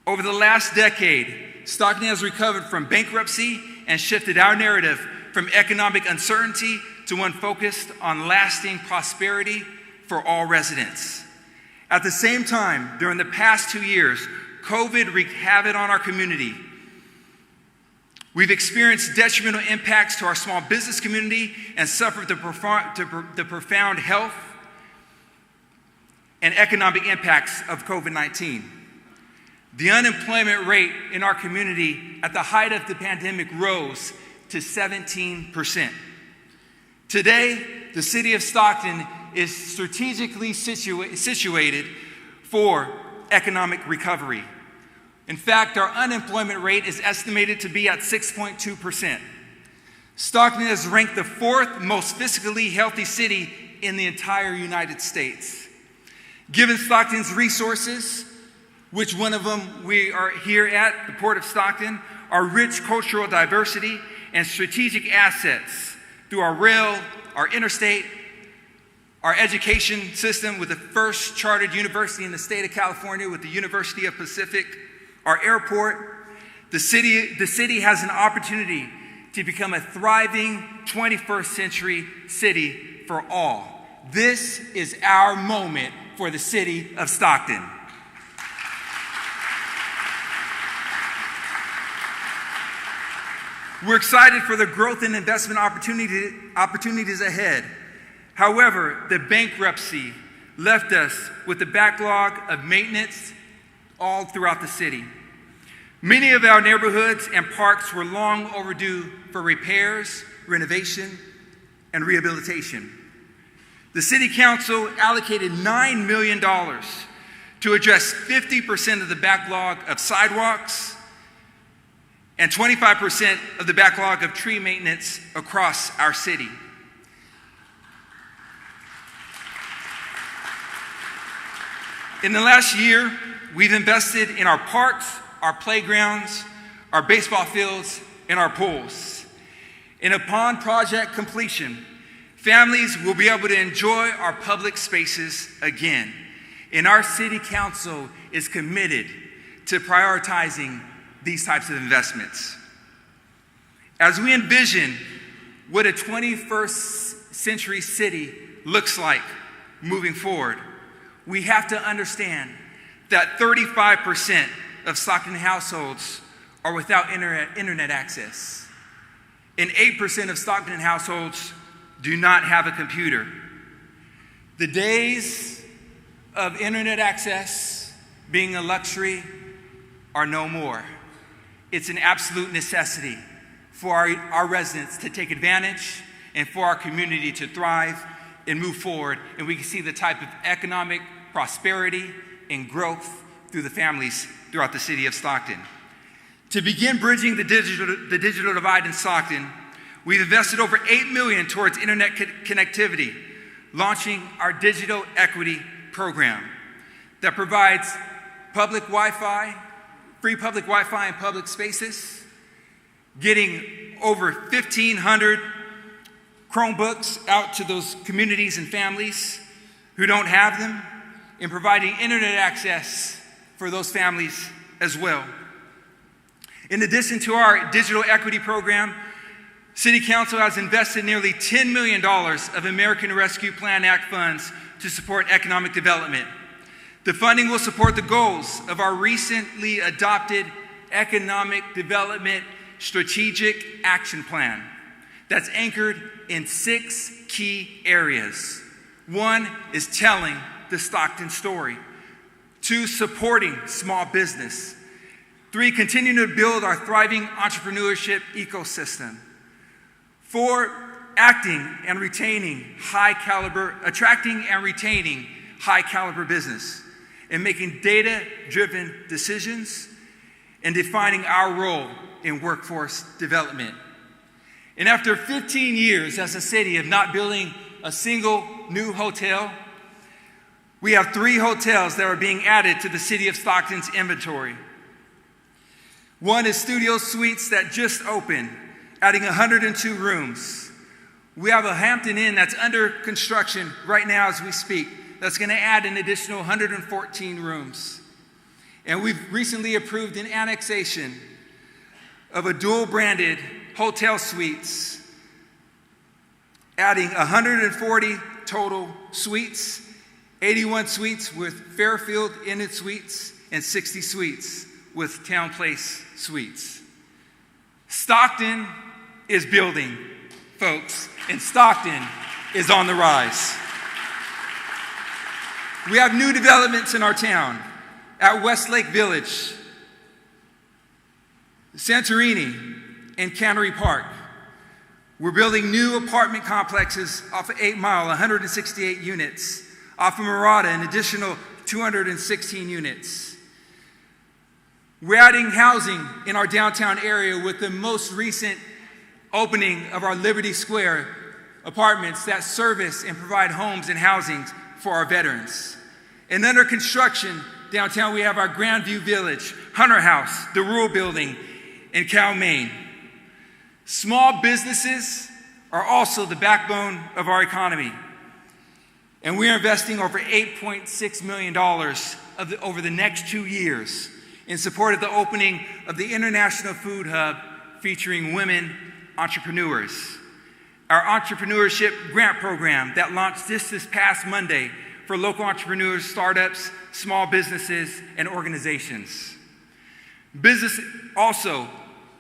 Over the last decade, Stockton has recovered from bankruptcy and shifted our narrative from economic uncertainty to one focused on lasting prosperity for all residents. At the same time, during the past 2 years, COVID wreaked havoc on our community. We've experienced detrimental impacts to our small business community and suffered the profound health and economic impacts of COVID-19. The unemployment rate in our community at the height of the pandemic rose to 17%. Today, the city of Stockton is strategically situated for economic recovery. In fact, our unemployment rate is estimated to be at 6.2%. Stockton is ranked the 4th most fiscally healthy city in the entire United States. Given Stockton's resources, which one of them we are here at the Port of Stockton, our rich cultural diversity and strategic assets through our rail, our interstate, our education system with the first chartered university in the state of California with the University of Pacific, our airport, the city has an opportunity to become a thriving 21st century city for all. This is our moment for the city of Stockton. We're excited for the growth and investment opportunities ahead. However, the bankruptcy left us with a backlog of maintenance all throughout the city. Many of our neighborhoods and parks were long overdue for repairs, renovation, and rehabilitation. The City Council allocated $9 million to address 50% of the backlog of sidewalks and 25% of the backlog of tree maintenance across our city. In the last year, we've invested in our parks, our playgrounds, our baseball fields, and our pools. And upon project completion, families will be able to enjoy our public spaces again. And our city council is committed to prioritizing these types of investments. As we envision what a 21st century city looks like moving forward, we have to understand that 35% of Stockton households are without internet access, and 8% of Stockton households do not have a computer. The days of internet access being a luxury are no more. It's an absolute necessity for our residents to take advantage and for our community to thrive and move forward, and we can see the type of economic prosperity and growth through the families throughout the city of Stockton. To begin bridging the digital divide in Stockton, we've invested over $8 million towards internet connectivity, launching our Digital Equity Program that provides public Wi-Fi, free public Wi-Fi in public spaces, getting over 1,500 Chromebooks out to those communities and families who don't have them, and providing internet access for those families as well. In addition to our Digital Equity Program, City Council has invested nearly $10 million of American Rescue Plan Act funds to support economic development. The funding will support the goals of our recently adopted Economic Development Strategic Action Plan that's anchored in 6 key areas. 1 is telling the Stockton story. 2, supporting small business. 3, continuing to build our thriving entrepreneurship ecosystem. 4, attracting and retaining high caliber business, and making data-driven decisions and defining our role in workforce development. And after 15 years as a city of not building a single new hotel, we have 3 hotels that are being added to the city of Stockton's inventory. 1 is Studio Suites that just opened, adding 102 rooms. We have a Hampton Inn that's under construction right now as we speak, that's going to add an additional 114 rooms. And we've recently approved an annexation of a dual-branded hotel suites, adding 140 total suites, 81 suites with Fairfield Inn Suites, and 60 suites with Town Place Suites. Stockton is building, folks, and Stockton is on the rise. We have new developments in our town at Westlake Village, Santorini, and Cannery Park. We're building new apartment complexes off of 8 Mile, 168 units. Off of Murata, an additional 216 units. We're adding housing in our downtown area with the most recent opening of our Liberty Square apartments that service and provide homes and housing for our veterans. And under construction downtown, we have our Grandview Village, Hunter House, the Rural Building, and Cal Maine. Small businesses are also the backbone of our economy. And we're investing over $8.6 million over the next 2 years in support of the opening of the International Food Hub featuring women entrepreneurs. Our entrepreneurship grant program that launched this past Monday for local entrepreneurs, startups, small businesses, and organizations. Business also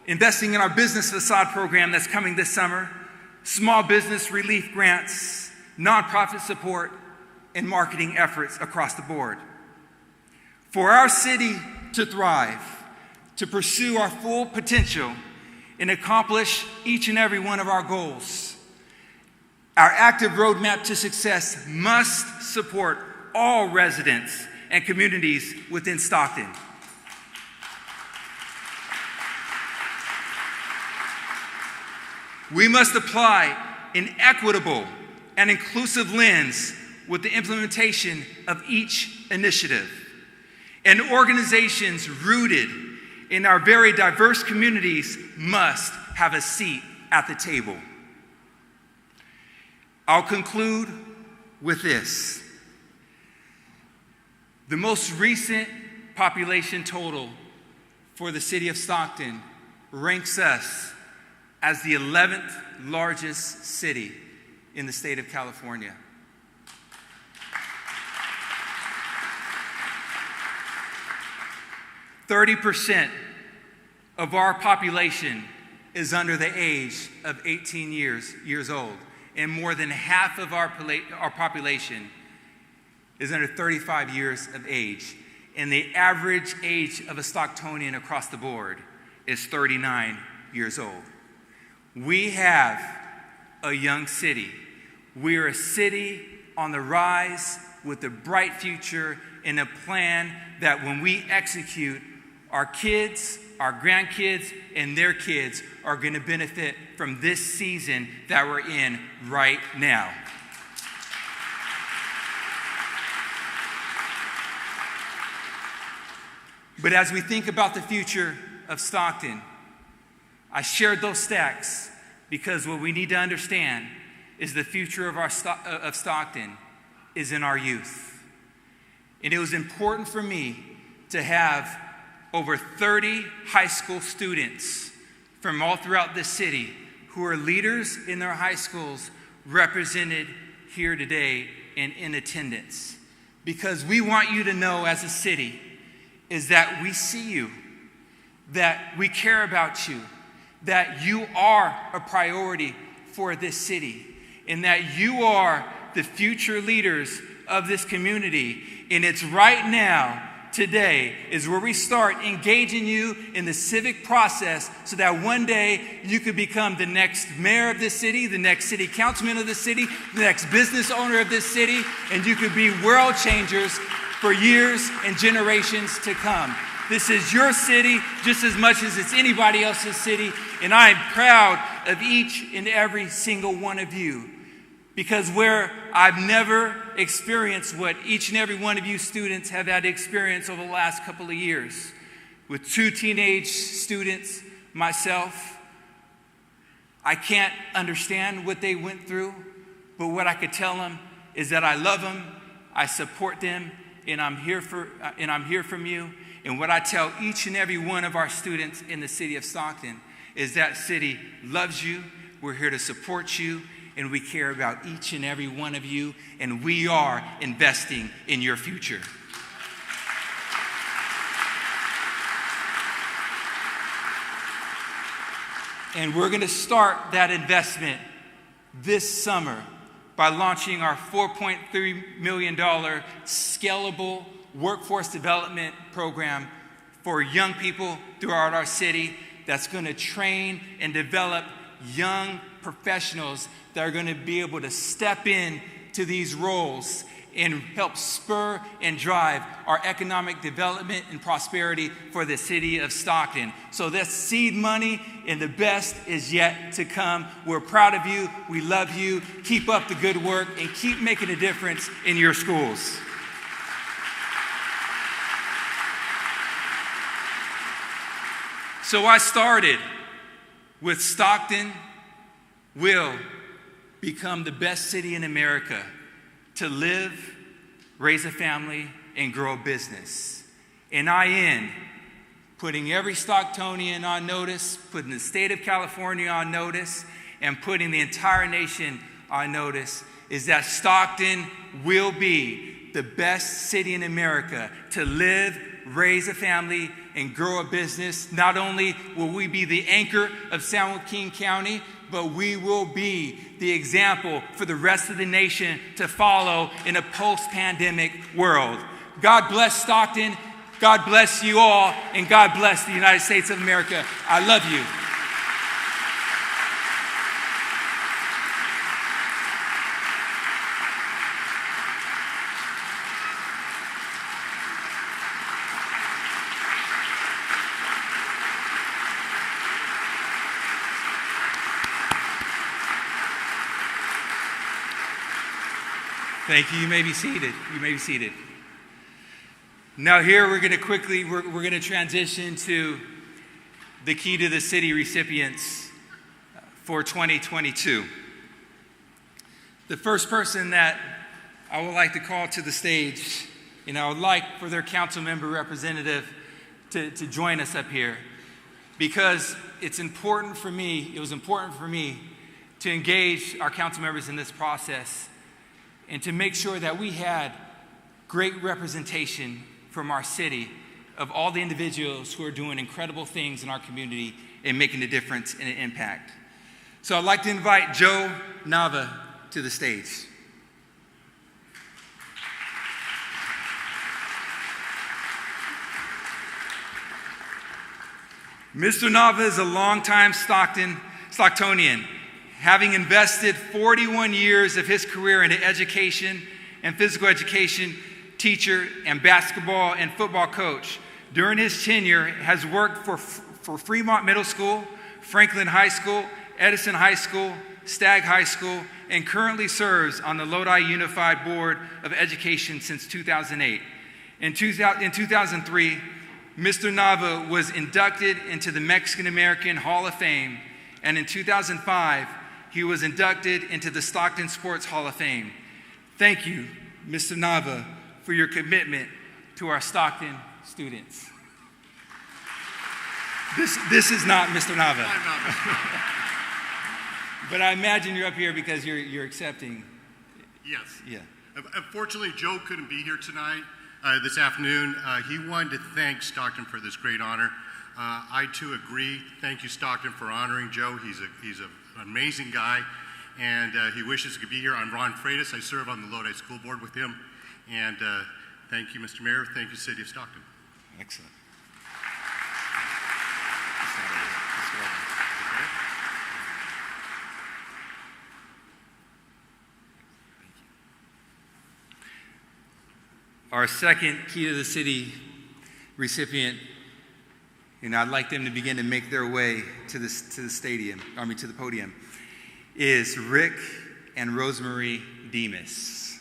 investing in our business facade program that's coming this summer, small business relief grants, nonprofit support, and marketing efforts across the board. For our city to thrive, to pursue our full potential, and accomplish each and every one of our goals, our active roadmap to success must support all residents and communities within Stockton. We must apply an equitable and inclusive lens with the implementation of each initiative. And organizations rooted in our very diverse communities must have a seat at the table. I'll conclude with this. The most recent population total for the city of Stockton ranks us as the 11th largest city in the state of California. "30% of our population is under the age of 18 years old, and more than half of our population is under 35 years of age. And the average age of a Stocktonian across the board is 39 years old. We have a young city. We're a city on the rise with a bright future and a plan that when we execute, our kids, our grandkids, and their kids are going to benefit from this season that we're in right now. But as we think about the future of Stockton, I shared those stats because what we need to understand is the future of Stockton is in our youth. And it was important for me to have over 30 high school students from all throughout this city who are leaders in their high schools represented here today and in attendance. Because we want you to know as a city is that we see you, that we care about you, that you are a priority for this city, and that you are the future leaders of this community. And it's right now, today, is where we start engaging you in the civic process so that one day you could become the next mayor of this city, the next city councilman of this city, the next business owner of this city, and you could be world changers for years and generations to come. This is your city just as much as it's anybody else's city, and I am proud of each and every single one of you. Because where I've never experienced what each and every one of you students have had to experience over the last couple of years, with 2 teenage students, myself, I can't understand what they went through, but what I could tell them is that I love them, I support them, and I'm here from you. And what I tell each and every one of our students in the city of Stockton is that city loves you, we're here to support you, and we care about each and every one of you, and we are investing in your future. And we're going to start that investment this summer by launching our $4.3 million scalable workforce development program for young people throughout our city that's going to train and develop young professionals that are going to be able to step in to these roles and help spur and drive our economic development and prosperity for the city of Stockton. So that's seed money, and the best is yet to come. We're proud of you. We love you. Keep up the good work and keep making a difference in your schools. So I started with Stockton will become the best city in America to live, raise a family, and grow a business. And I end putting every Stocktonian on notice, putting the state of California on notice, and putting the entire nation on notice is that Stockton will be the best city in America to live, raise a family, and grow a business. Not only will we be the anchor of San Joaquin County, but we will be the example for the rest of the nation to follow in a post-pandemic world. God bless Stockton, God bless you all, and God bless the United States of America. I love you. Thank you. You may be seated. You may be seated. Now here we're going to transition to the Key to the City recipients for 2022. The first person that I would like to call to the stage, and I would like for their council member representative to join us up here, because it was important for me to engage our council members in this process and to make sure that we had great representation from our city of all the individuals who are doing incredible things in our community and making a difference and an impact. So I'd like to invite Joe Nava to the stage. Mr. Nava is a longtime Stocktonian, having invested 41 years of his career into education and physical education, teacher and basketball and football coach. During his tenure, has worked for Fremont Middle School, Franklin High School, Edison High School, Stagg High School, and currently serves on the Lodi Unified Board of Education since 2008. In 2003, Mr. Nava was inducted into the Mexican American Hall of Fame, and in 2005, he was inducted into the Stockton Sports Hall of Fame. Thank you, Mr. Nava, for your commitment to our Stockton students. This is not Mr. Nava. But I imagine you're up here because you're accepting. Yes. Yeah. Unfortunately, Joe couldn't be here tonight, this afternoon. He wanted to thank Stockton for this great honor. I too agree. Thank you, Stockton, for honoring Joe. He's an amazing guy, and he wishes he could be here. I'm Ron Freitas. I serve on the Lodi School Board with him. And thank you, Mr. Mayor. Thank you, City of Stockton. Excellent. Our second Key to the City recipient, and I'd like them to begin to make their way to the podium, is Rick and Rosemary Demas.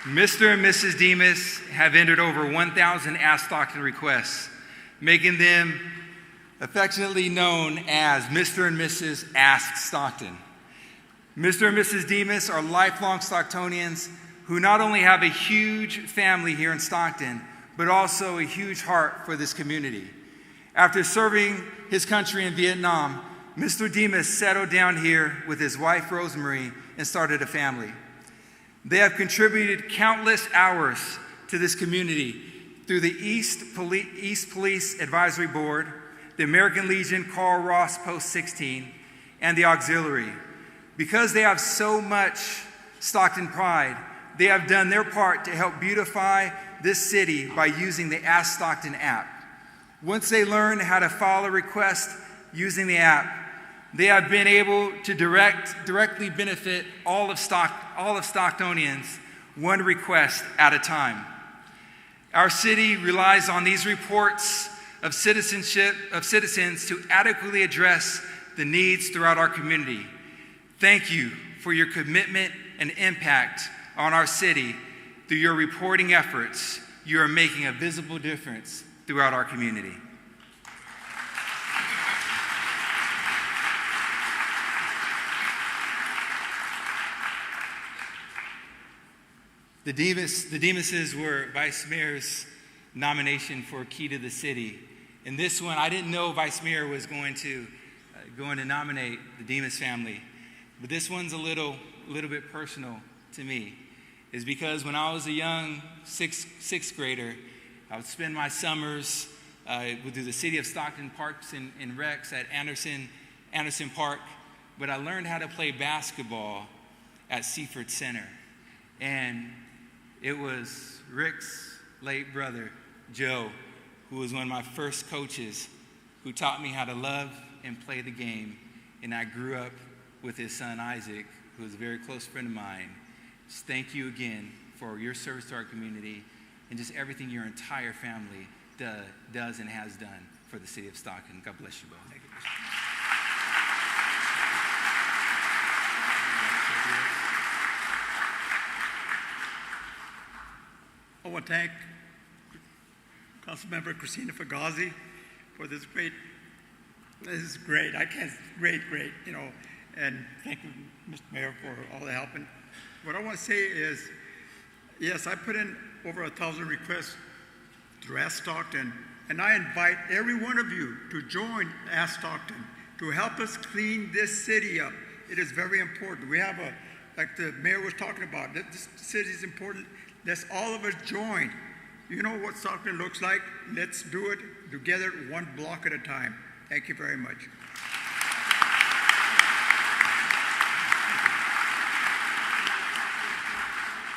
Mr. and Mrs. Demas have entered over 1,000 Ask Stockton requests, making them affectionately known as Mr. and Mrs. Ask Stockton. Mr. and Mrs. Demas are lifelong Stocktonians who not only have a huge family here in Stockton, but also a huge heart for this community. After serving his country in Vietnam, Mr. Demas settled down here with his wife, Rosemary, and started a family. They have contributed countless hours to this community through the East Police Advisory Board, the American Legion Carl Ross Post 16, and the Auxiliary. Because they have so much Stockton pride, they have done their part to help beautify this city by using the Ask Stockton app. Once they learn how to file a request using the app, they have been able to directly benefit all of Stocktonians, one request at a time. Our city relies on these reports of citizens to adequately address the needs throughout our community. Thank you for your commitment and impact on our city. Through your reporting efforts, you are making a visible difference throughout our community. The Demases were Vice Mayor's nomination for Key to the City. And this one, I didn't know Vice Mayor was going to nominate the Demas family. But this one's a little bit personal to me. Is because when I was a young sixth grader, I would spend my summers through the City of Stockton Parks and Recs at Anderson Park. But I learned how to play basketball at Seaford Center. And it was Rick's late brother, Joe, who was one of my first coaches, who taught me how to love and play the game. And I grew up with his son, Isaac, who is a very close friend of mine. Just thank you again for your service to our community and just everything your entire family does and has done for the City of Stockton. God bless you both. Thank you. I want to thank Councilmember Christina Fugazi for this great, great, and thank you, Mr. Mayor, for all the help. And what I want to say is, yes, I put in over 1,000 requests through Ask Stockton And I invite every one of you to join Ask Stockton to help us clean this city up. It is very important. We have like the mayor was talking about, this city is important. Let's all of us join. You know what Stockton looks like? Let's do it together, one block at a time. Thank you very much.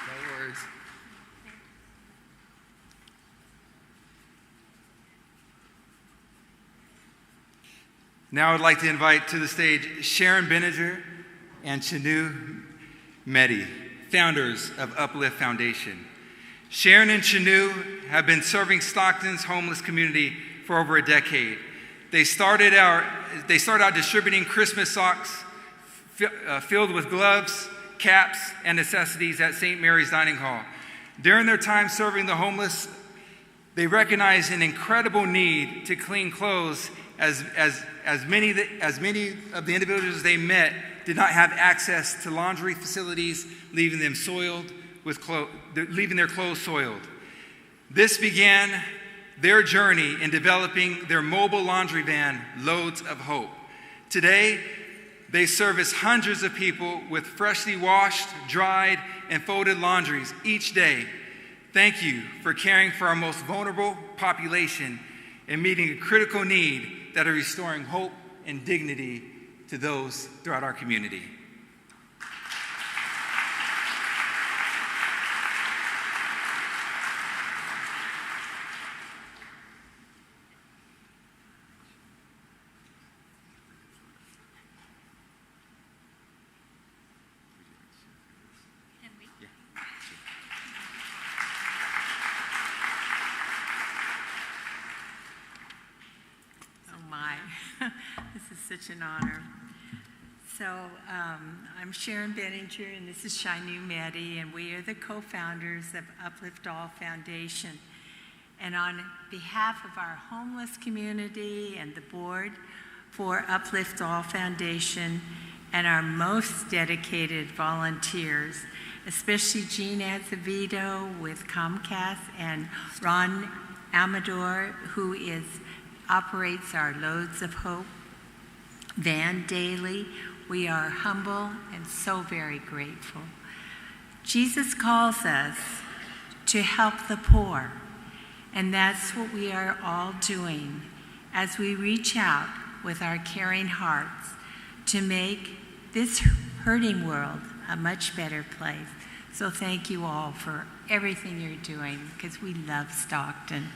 No worries. Now I'd like to invite to the stage Sharon Benninger and Chanu Mehdi, founders of Uplift Foundation. Sharon and Chanu have been serving Stockton's homeless community for over a decade. They started out distributing Christmas socks filled with gloves, caps, and necessities at St. Mary's Dining Hall. During their time serving the homeless, they recognized an incredible need to clean clothes as many of the individuals they met did not have access to laundry facilities, leaving their clothes soiled. This began their journey in developing their mobile laundry van, Loads of Hope. Today, they service hundreds of people with freshly washed, dried, and folded laundries each day. Thank you for caring for our most vulnerable population and meeting a critical need that are restoring hope and dignity to those throughout our community. This is such an honor. So I'm Sharon Benninger, and this is Chanu Mehdi, and we are the co-founders of Uplift All Foundation. And on behalf of our homeless community and the board for Uplift All Foundation and our most dedicated volunteers, especially Jean Azevedo with Comcast and Ron Amador, who operates our Loads of Hope van daily. We are humble and so very grateful. Jesus calls us to help the poor, and that's what we are all doing as we reach out with our caring hearts to make this hurting world a much better place. So thank you all for everything you're doing, because we love Stockton.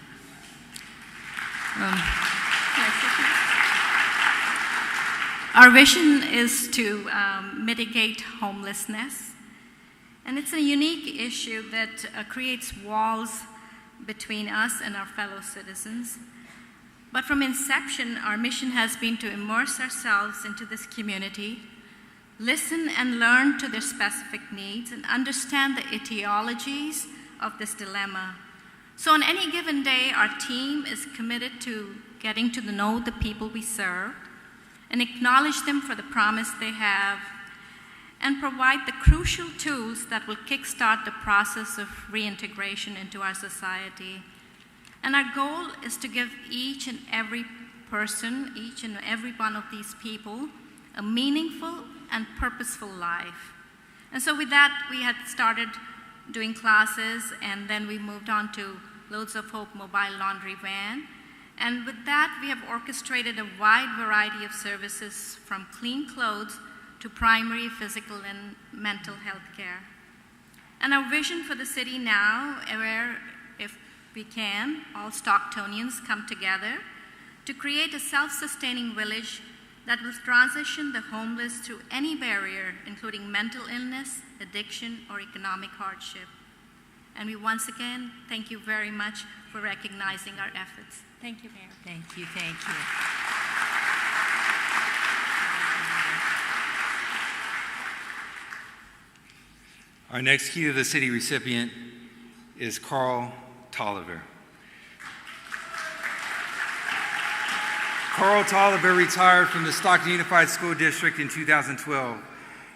Our vision is to mitigate homelessness, and it's a unique issue that creates walls between us and our fellow citizens. But from inception, our mission has been to immerse ourselves into this community, listen and learn to their specific needs, and understand the etiologies of this dilemma. So on any given day, our team is committed to getting to know the people we serve and acknowledge them for the promise they have, and provide the crucial tools that will kickstart the process of reintegration into our society. And our goal is to give each and every person, each and every one of these people, a meaningful and purposeful life. And so with that, we had started doing classes, and then we moved on to Loads of Hope mobile laundry van. And with that, we have orchestrated a wide variety of services from clean clothes to primary physical and mental health care. And our vision for the city now, where, if we can, all Stocktonians come together to create a self-sustaining village that will transition the homeless through any barrier, including mental illness, addiction, or economic hardship. And we once again thank you very much for recognizing our efforts. Thank you, Mayor. Thank you, thank you. Our next Key to the City recipient is Carl Tolliver. Carl Tolliver retired from the Stockton Unified School District in 2012.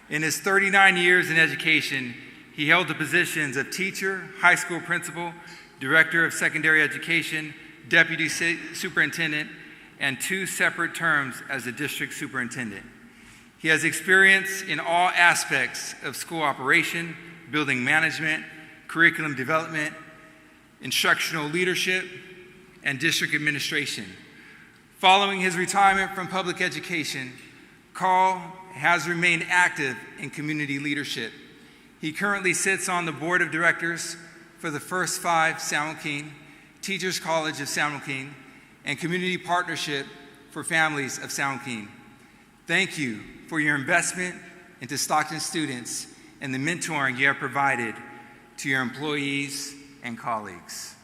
In his 39 years in education, he held the positions of teacher, high school principal, director of secondary education, deputy superintendent, and 2 separate terms as a district superintendent. He has experience in all aspects of school operation, building management, curriculum development, instructional leadership, and district administration. Following his retirement from public education, Carl has remained active in community leadership. He currently sits on the board of directors for the First 5 San Joaquin, Teachers College of San Joaquin, and Community Partnership for Families of San Joaquin. Thank you for your investment into Stockton students and the mentoring you have provided to your employees and colleagues.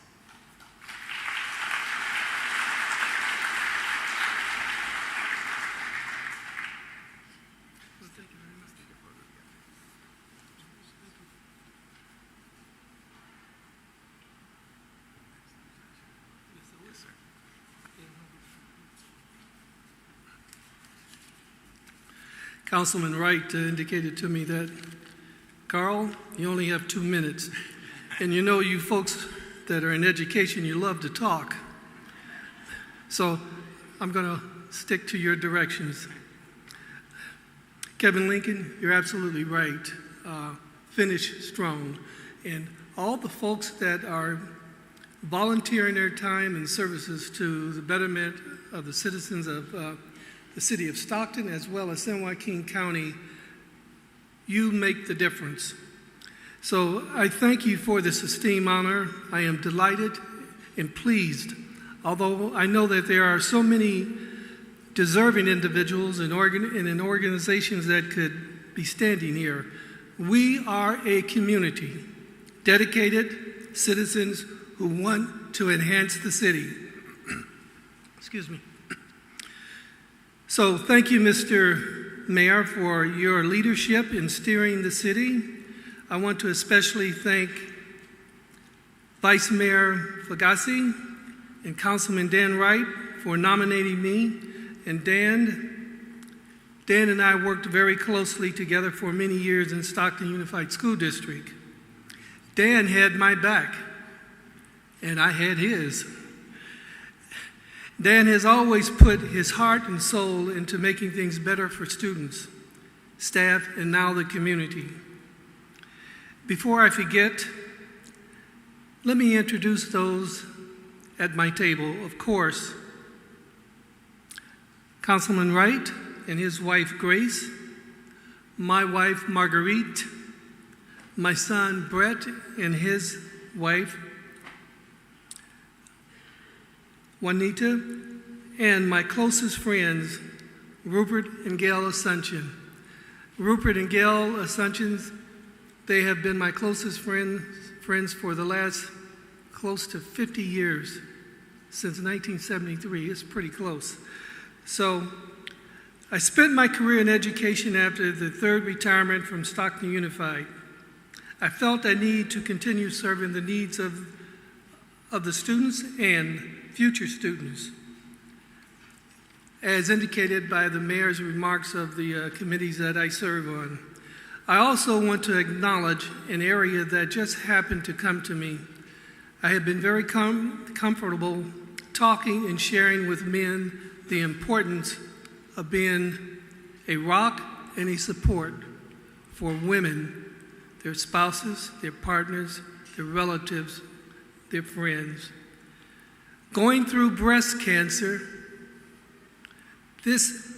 Councilman Wright indicated to me that, Carl, you only have 2 minutes. And you know, you folks that are in education, you love to talk. So I'm going to stick to your directions. Kevin Lincoln, you're absolutely right. Finish strong. And all the folks that are volunteering their time and services to the betterment of the citizens of the city of Stockton as well as San Joaquin County, you make the difference. So I thank you for this esteemed honor. I am delighted and pleased, although I know that there are so many deserving individuals and in organizations that could be standing here. We are a community, dedicated citizens who want to enhance the city. Excuse me. So thank you, Mr. Mayor, for your leadership in steering the city. I want to especially thank Vice Mayor Fagassi and Councilman Dan Wright for nominating me. And Dan and I worked very closely together for many years in Stockton Unified School District. Dan had my back, and I had his. Dan has always put his heart and soul into making things better for students, staff, and now the community. Before I forget, let me introduce those at my table. Of course, Councilman Wright and his wife Grace, my wife Marguerite, my son Brett and his wife Juanita, and my closest friends, Rupert and Gail Asuncion. Rupert and Gail Asuncion, they have been my closest friends for the last close to 50 years, since 1973. It's pretty close. So I spent my career in education after the 3rd retirement from Stockton Unified. I felt I need to continue serving the needs of the students and future students, as indicated by the mayor's remarks of the committees that I serve on. I also want to acknowledge an area that just happened to come to me. I have been very comfortable talking and sharing with men the importance of being a rock and a support for women, their spouses, their partners, their relatives, their friends. Going through breast cancer, this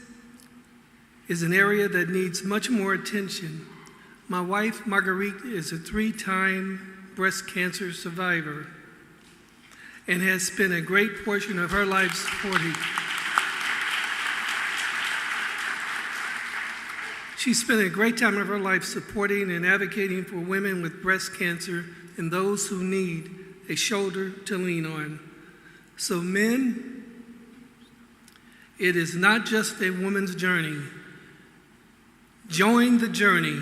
is an area that needs much more attention. My wife, Marguerite, is a 3-time breast cancer survivor and has spent a great portion of her life supporting. She spent a great time of her life supporting and advocating for women with breast cancer and those who need a shoulder to lean on. So men, it is not just a woman's journey. Join the journey.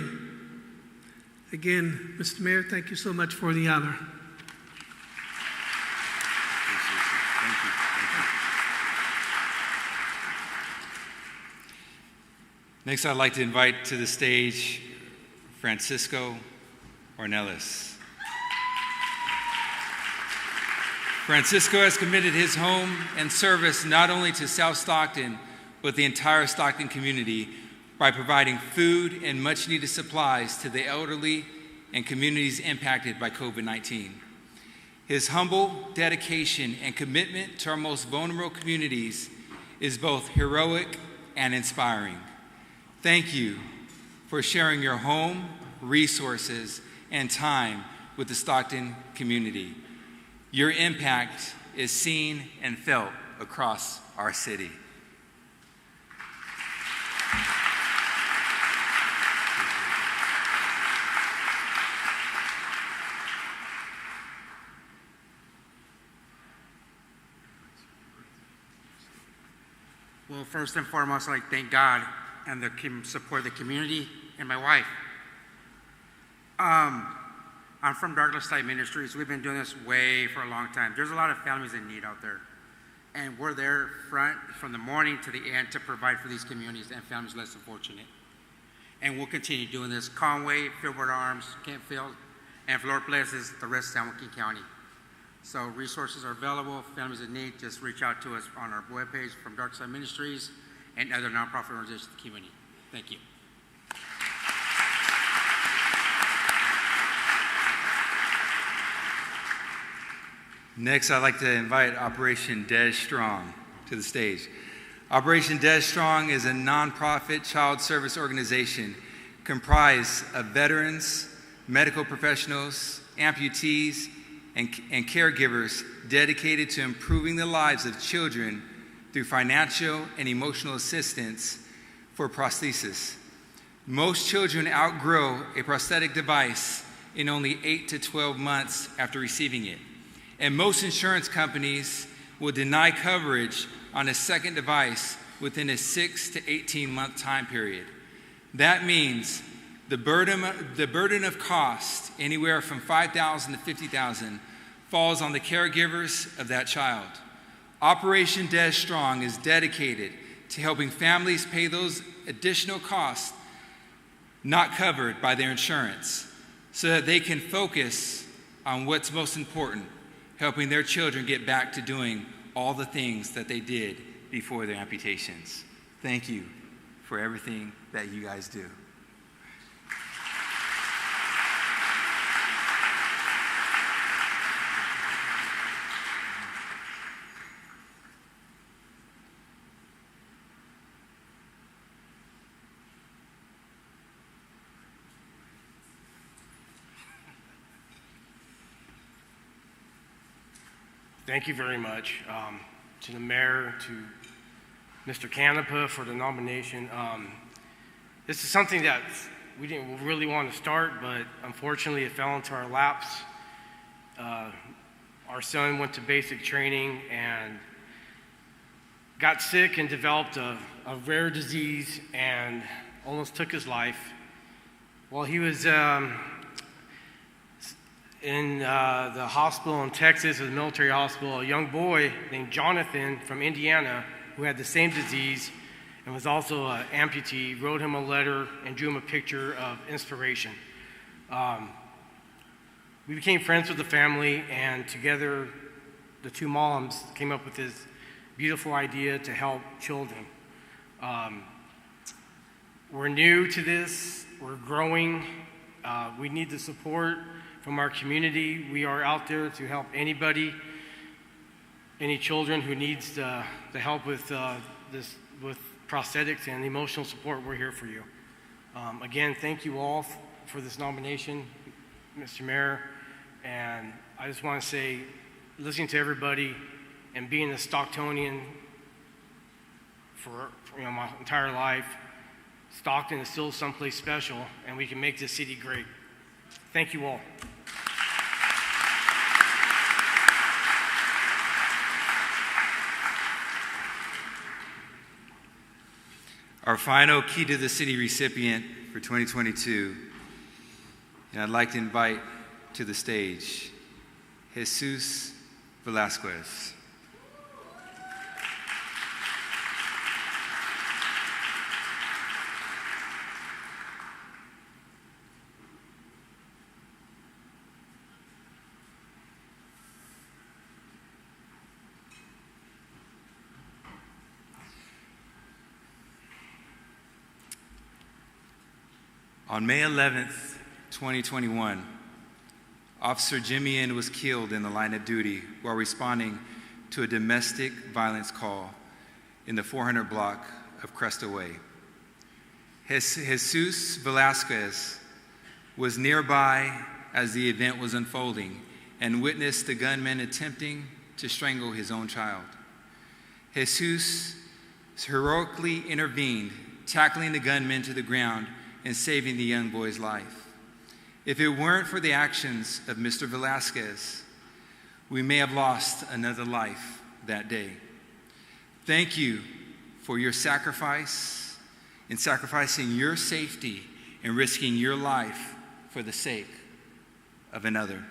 Again, Mr. Mayor, thank you so much for the honor. Next, I'd like to invite to the stage Francisco Ornelas. Francisco has committed his home and service not only to South Stockton, but the entire Stockton community by providing food and much needed supplies to the elderly and communities impacted by COVID-19. His humble dedication and commitment to our most vulnerable communities is both heroic and inspiring. Thank you for sharing your home, resources, and time with the Stockton community. Your impact is seen and felt across our city. Well, first and foremost, I'd like to thank God and the support of the community and my wife. I'm from Douglas Type Ministries. We've been doing this for a long time. There's a lot of families in need out there. And we're there front from the morning to the end to provide for these communities and families less fortunate. And we'll continue doing this. Conway, Fieldwood Arms, Kentfield, and Flor Places, the rest of San Joaquin County. So resources are available. Families in need, just reach out to us on our webpage from Dark Side Ministries and other nonprofit organizations in the community. Thank you. Next, I'd like to invite Operation Des Strong to the stage. Operation Des Strong is a nonprofit child service organization comprised of veterans, medical professionals, amputees, and caregivers dedicated to improving the lives of children through financial and emotional assistance for prosthesis. Most children outgrow a prosthetic device in only 8 to 12 months after receiving it. And most insurance companies will deny coverage on a second device within a 6 to 18-month time period. That means the burden of cost, anywhere from $5,000 to $50,000, falls on the caregivers of that child. Operation Des Strong is dedicated to helping families pay those additional costs not covered by their insurance so that they can focus on what's most important, helping their children get back to doing all the things that they did before their amputations. Thank you for everything that you guys do. Thank you very much to the mayor, to Mr. Canepa for the nomination. This is something that we didn't really want to start, but unfortunately it fell into our laps. Our son went to basic training and got sick and developed a rare disease and almost took his life. While he was in the hospital in Texas, a military hospital, a young boy named Jonathan from Indiana who had the same disease and was also an amputee, wrote him a letter and drew him a picture of inspiration. We became friends with the family, and together the two moms came up with this beautiful idea to help children. We're new to this, we're growing, we need the support from our community. We are out there to help anybody, any children who needs the help with with prosthetics and emotional support. We're here for you. Again, thank you all for this nomination, Mr. Mayor. And I just want to say, listening to everybody and being a Stocktonian for my entire life, Stockton is still someplace special, and we can make this city great. Thank you all. Our final Key to the City recipient for 2022, and I'd like to invite to the stage Jesus Velasquez. On May 11th, 2021, Officer Jimmy N. was killed in the line of duty while responding to a domestic violence call in the 400 block of Cresta Way. Jesus Velasquez was nearby as the event was unfolding and witnessed the gunman attempting to strangle his own child. Jesus heroically intervened, tackling the gunman to the ground and saving the young boy's life. If it weren't for the actions of Mr. Velasquez, we may have lost another life that day. Thank you for your sacrifice in sacrificing your safety and risking your life for the sake of another.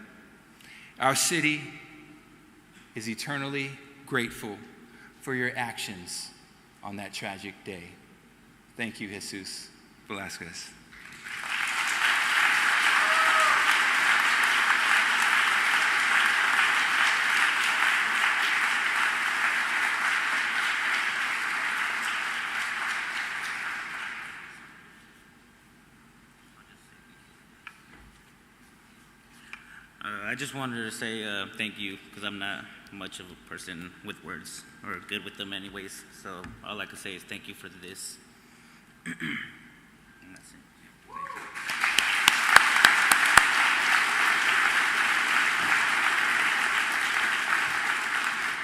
Our city is eternally grateful for your actions on that tragic day. Thank you, Jesus Velasquez. I just wanted to say thank you, because I'm not much of a person with words, or good with them anyways. So all I can say is thank you for this. And that's it.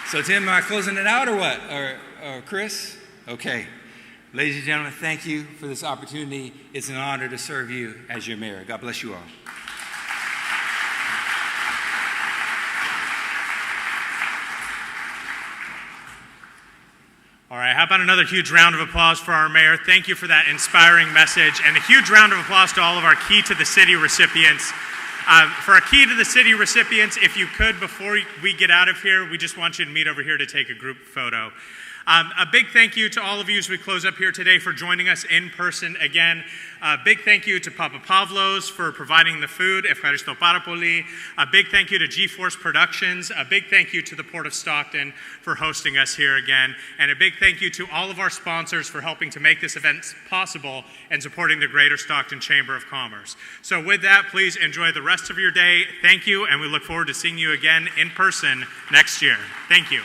So Tim, am I closing it out or what? Or Chris? Okay. Ladies and gentlemen, thank you for this opportunity. It's an honor to serve you as your mayor. God bless you all. All right, how about another huge round of applause for our mayor? Thank you for that inspiring message, and a huge round of applause to all of our Key to the City recipients. For our Key to the City recipients, if you could, before we get out of here, we just want you to meet over here to take a group photo. A big thank you to all of you as we close up here today for joining us in person again. A big thank you to Papa Pavlos for providing the food. Efkaristo Parapoli. A big thank you to G-Force Productions. A big thank you to the Port of Stockton for hosting us here again. And a big thank you to all of our sponsors for helping to make this event possible and supporting the Greater Stockton Chamber of Commerce. So with that, please enjoy the rest of your day. Thank you, and we look forward to seeing you again in person next year. Thank you.